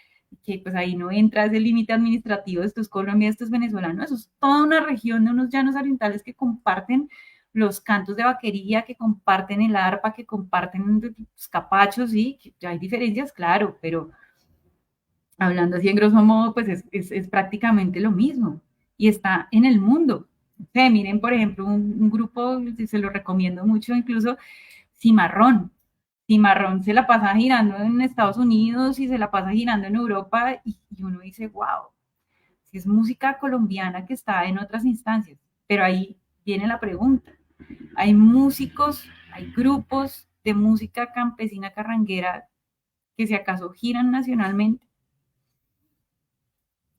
Speaker 2: que pues ahí no entra ese límite administrativo, esto es Colombia, esto es venezolano, eso es toda una región de unos llanos orientales que comparten los cantos de vaquería, que comparten el arpa, que comparten los capachos, sí, que hay diferencias, claro, pero hablando así en grosso modo, pues es prácticamente lo mismo y está en el mundo. O sea, miren, por ejemplo, un grupo, se lo recomiendo mucho, incluso Cimarrón. Cimarrón se la pasa girando en Estados Unidos y se la pasa girando en Europa y uno dice, wow, si es música colombiana que está en otras instancias. Pero ahí viene la pregunta. Hay músicos, hay grupos de música campesina carranguera que si acaso giran nacionalmente,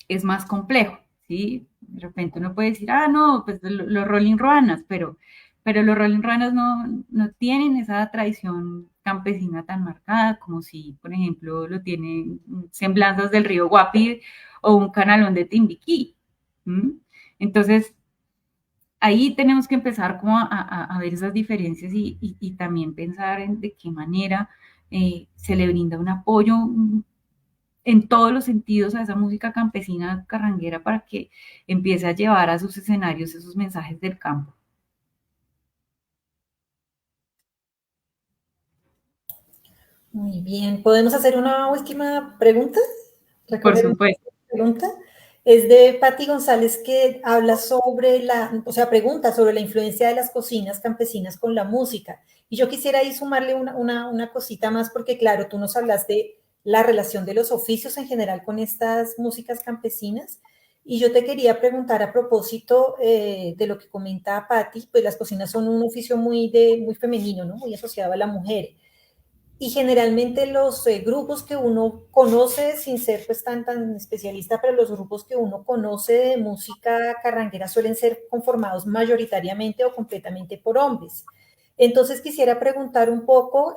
Speaker 2: es más complejo, ¿sí? De repente uno puede decir, ah, no, pues los Rolling Ruanas, pero los Rolling Ruanas no tienen esa tradición campesina tan marcada como si, por ejemplo, lo tienen semblanzas del río Guapi o un canalón de Timbiquí. ¿Mm? Entonces, ahí tenemos que empezar como a ver esas diferencias y también pensar en de qué manera se le brinda un apoyo en todos los sentidos a esa música campesina carranguera para que empiece a llevar a sus escenarios esos mensajes del campo.
Speaker 1: Muy bien, ¿podemos hacer una última pregunta?
Speaker 2: Por
Speaker 1: ¿Recoger una
Speaker 2: supuesto.
Speaker 1: pregunta? Es de Patti González que habla sobre pregunta sobre la influencia de las cocinas campesinas con la música. Y yo quisiera ahí sumarle una cosita más, porque claro, tú nos hablaste de la relación de los oficios en general con estas músicas campesinas. Y yo te quería preguntar a propósito de lo que comenta Patti, pues las cocinas son un oficio muy femenino, ¿no? Muy asociado a la mujer. Y generalmente los grupos que uno conoce, sin ser pues tan especialista, pero los grupos que uno conoce de música carranguera suelen ser conformados mayoritariamente o completamente por hombres. Entonces quisiera preguntar un poco,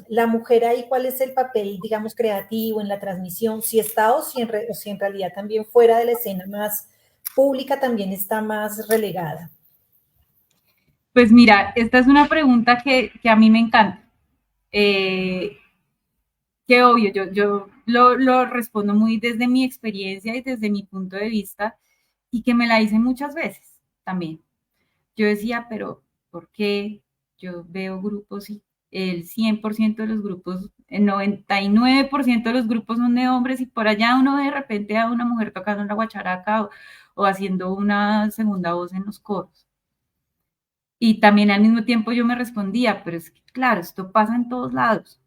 Speaker 1: la mujer ahí, ¿cuál es el papel, digamos, creativo en la transmisión? Si está o si en realidad también fuera de la escena más pública también está más relegada.
Speaker 2: Pues mira, esta es una pregunta que a mí me encanta. Que obvio, yo lo respondo muy desde mi experiencia y desde mi punto de vista y que me la hice muchas veces también. Yo decía, pero ¿por qué yo veo grupos y el 100% de los grupos, el 99% de los grupos son de hombres y por allá uno de repente a una mujer tocando una guacharaca o haciendo una segunda voz en los coros? Y también al mismo tiempo yo me respondía, pero es que claro, esto pasa en todos lados.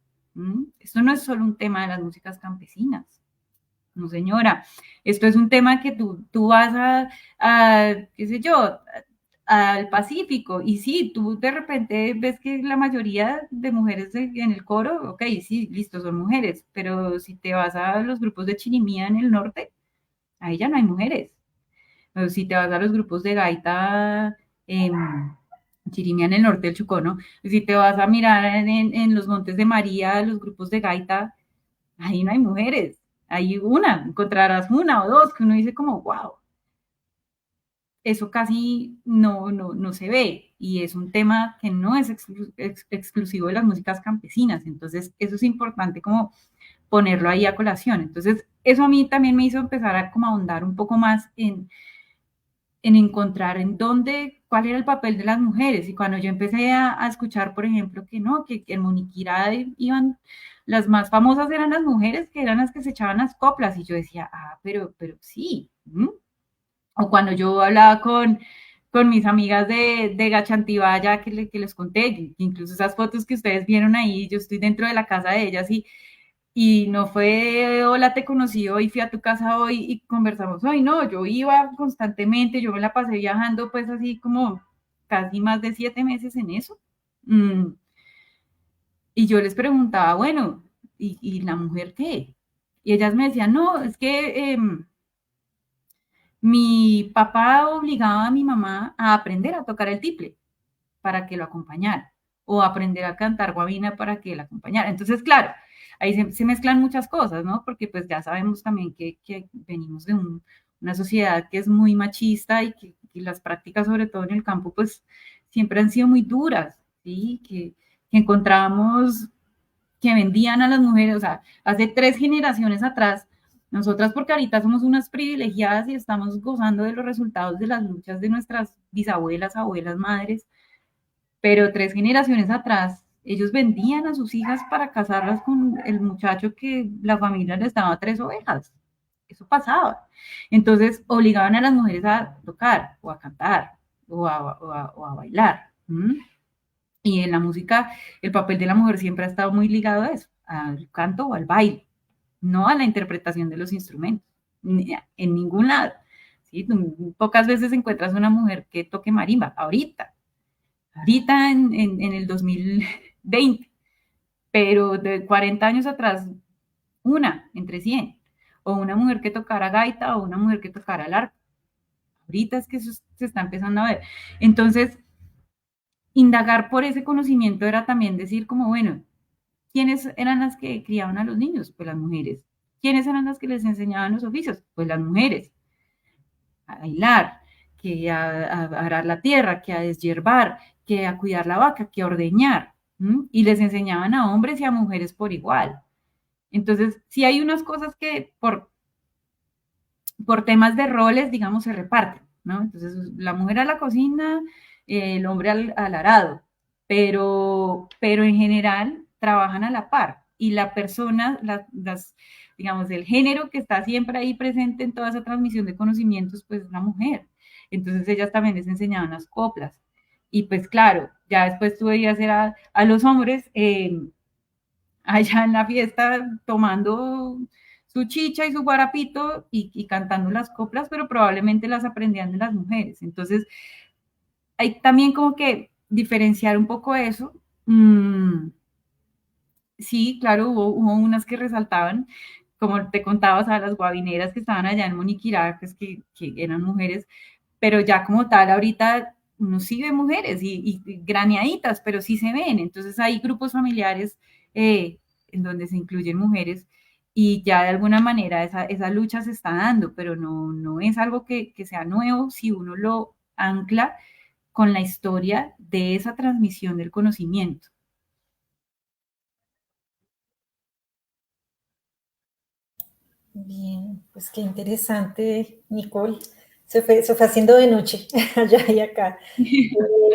Speaker 2: Esto no es solo un tema de las músicas campesinas. No, señora, esto es un tema que tú vas qué sé yo, al Pacífico, y sí, tú de repente ves que la mayoría de mujeres en el coro, ok, sí, listo, son mujeres, pero si te vas a los grupos de chirimía en el norte, ahí ya no hay mujeres. Pero si te vas a los grupos de gaita, chirimía en el norte del Chocó, ¿no? Si te vas a mirar en los Montes de María, los grupos de gaita, ahí no hay mujeres. Hay una, encontrarás una o dos que uno dice como, wow, eso casi no se ve y es un tema que no es exclusivo de las músicas campesinas, entonces eso es importante como ponerlo ahí a colación. Entonces eso a mí también me hizo empezar a como ahondar un poco más en encontrar en dónde, cuál era el papel de las mujeres. Y cuando yo empecé a escuchar, por ejemplo, que no, que en Moniquirá iban, las más famosas eran las mujeres, que eran las que se echaban las coplas. Y yo decía, ah, pero sí. O cuando yo hablaba con mis amigas de Gachantibaya, que les conté, que incluso esas fotos que ustedes vieron ahí, yo estoy dentro de la casa de ellas y no fue, hola, te conocí hoy, fui a tu casa hoy y conversamos hoy, no, yo iba constantemente, yo me la pasé viajando pues así como casi más de 7 meses en eso. Y yo les preguntaba, bueno, ¿y la mujer qué? Y ellas me decían, no, es que mi papá obligaba a mi mamá a aprender a tocar el tiple para que lo acompañara, o aprender a cantar guabina para que la acompañara. Entonces, claro, ahí se mezclan muchas cosas, ¿no? Porque pues ya sabemos también que venimos de una sociedad que es muy machista y que las prácticas, sobre todo en el campo, pues siempre han sido muy duras, ¿sí? Que encontrábamos que vendían a las mujeres, o sea, hace 3 generaciones atrás, nosotras porque ahorita somos unas privilegiadas y estamos gozando de los resultados de las luchas de nuestras bisabuelas, abuelas, madres, pero 3 generaciones atrás, ellos vendían a sus hijas para casarlas con el muchacho que la familia les daba 3 ovejas. Eso pasaba. Entonces, obligaban a las mujeres a tocar o a cantar o a bailar. ¿Mm? Y en la música, el papel de la mujer siempre ha estado muy ligado a eso, al canto o al baile, no a la interpretación de los instrumentos, en ningún lado. ¿Sí? Pocas veces encuentras una mujer que toque marimba, ahorita en el 2020, pero de 40 años atrás, una entre 100, o una mujer que tocara gaita o una mujer que tocara el arpa. Ahorita es que eso se está empezando a ver. Entonces, indagar por ese conocimiento era también decir como, bueno, ¿quiénes eran las que criaban a los niños? Pues las mujeres. ¿Quiénes eran las que les enseñaban los oficios? Pues las mujeres. A hilar, que a arar la tierra, que a deshiervar, que a cuidar la vaca, que a ordeñar. ¿M? Y les enseñaban a hombres y a mujeres por igual. Entonces, sí hay unas cosas que por temas de roles, digamos, se reparten, ¿no? Entonces, la mujer a la cocina, el hombre al arado, pero en general trabajan a la par y la persona, digamos, el género que está siempre ahí presente en toda esa transmisión de conocimientos, pues es la mujer. Entonces ellas también les enseñaban las coplas. Y pues claro, ya después tú veías a los hombres allá en la fiesta tomando su chicha y su guarapito y cantando las coplas, pero probablemente las aprendían de las mujeres. Entonces, hay también como que diferenciar un poco eso. Sí, claro, hubo unas que resaltaban, como te contabas, a las guabineras que estaban allá en Moniquirá, pues que eran mujeres, pero ya como tal, ahorita uno sí ve mujeres y graneaditas, pero sí se ven. Entonces hay grupos familiares en donde se incluyen mujeres y ya de alguna manera esa lucha se está dando, pero no es algo que sea nuevo si uno lo ancla con la historia de esa transmisión del conocimiento.
Speaker 1: Bien, pues qué interesante, Nicole. Se fue haciendo de noche allá y acá.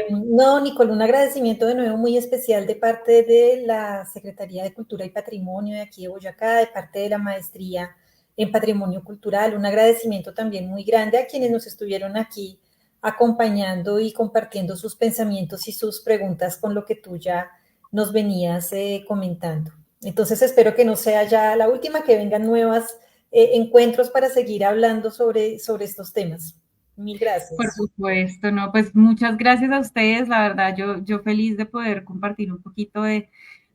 Speaker 1: No, Nicole, un agradecimiento de nuevo muy especial de parte de la Secretaría de Cultura y Patrimonio de aquí de Boyacá, de parte de la Maestría en Patrimonio Cultural. Un agradecimiento también muy grande a quienes nos estuvieron aquí acompañando y compartiendo sus pensamientos y sus preguntas con lo que tú ya nos venías comentando. Entonces espero que no sea ya la última, que vengan nuevas encuentros para seguir hablando sobre estos temas. Mil
Speaker 2: Por
Speaker 1: gracias.
Speaker 2: supuesto, no, pues muchas gracias a ustedes, la verdad, yo feliz de poder compartir un poquito de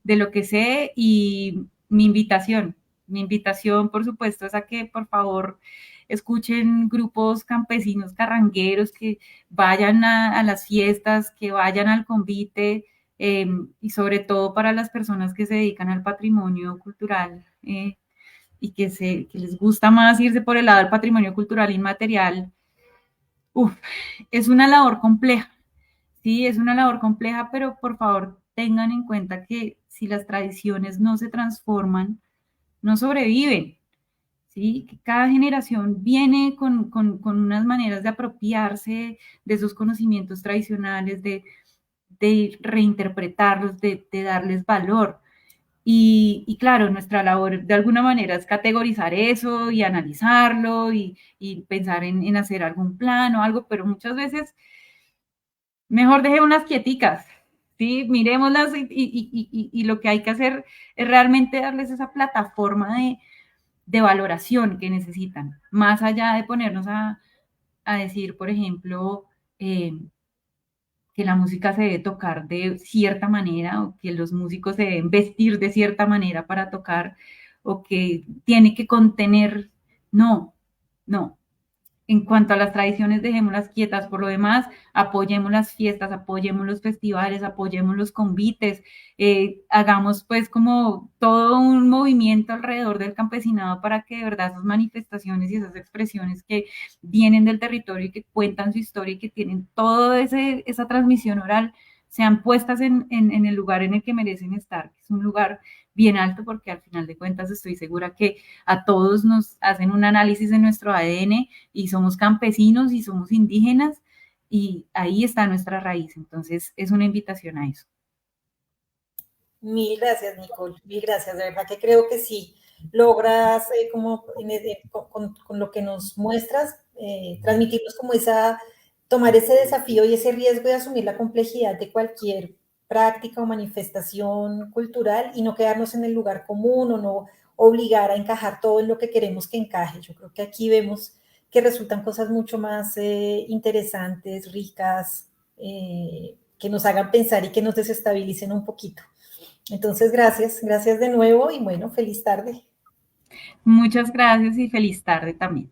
Speaker 2: lo que sé y mi invitación, por supuesto, es a que por favor escuchen grupos campesinos carrangueros, que vayan a las fiestas, que vayan al convite y sobre todo para las personas que se dedican al patrimonio cultural y que les gusta más irse por el lado del patrimonio cultural inmaterial. Uf, es una labor compleja, sí, es una labor compleja, pero por favor tengan en cuenta que si las tradiciones no se transforman, no sobreviven, ¿sí? Que cada generación viene con unas maneras de apropiarse de esos conocimientos tradicionales, de reinterpretarlos, de darles valor. Y claro, nuestra labor de alguna manera es categorizar eso y analizarlo y pensar en hacer algún plan o algo, pero muchas veces mejor dejémoslas quieticas, ¿sí? Miremoslas y lo que hay que hacer es realmente darles esa plataforma de valoración que necesitan, más allá de ponernos a decir, por ejemplo, que la música se debe tocar de cierta manera o que los músicos se deben vestir de cierta manera para tocar o que tiene que contener. No, no. En cuanto a las tradiciones, dejémoslas quietas. Por lo demás, apoyemos las fiestas, apoyemos los festivales, apoyemos los convites, hagamos pues como todo un movimiento alrededor del campesinado para que de verdad esas manifestaciones y esas expresiones que vienen del territorio y que cuentan su historia y que tienen toda esa transmisión oral sean puestas en el lugar en el que merecen estar, que es un lugar bien alto, porque al final de cuentas estoy segura que a todos nos hacen un análisis de nuestro ADN y somos campesinos y somos indígenas y ahí está nuestra raíz. Entonces es una invitación a eso.
Speaker 1: Mil gracias, Nicole, mil gracias. De verdad que creo que sí logras, con lo que nos muestras, transmitirnos como tomar ese desafío y ese riesgo de asumir la complejidad de cualquier práctica o manifestación cultural y no quedarnos en el lugar común o no obligar a encajar todo en lo que queremos que encaje. Yo creo que aquí vemos que resultan cosas mucho más interesantes, ricas, que nos hagan pensar y que nos desestabilicen un poquito. Entonces, gracias de nuevo y bueno, feliz tarde.
Speaker 2: Muchas gracias y feliz tarde también.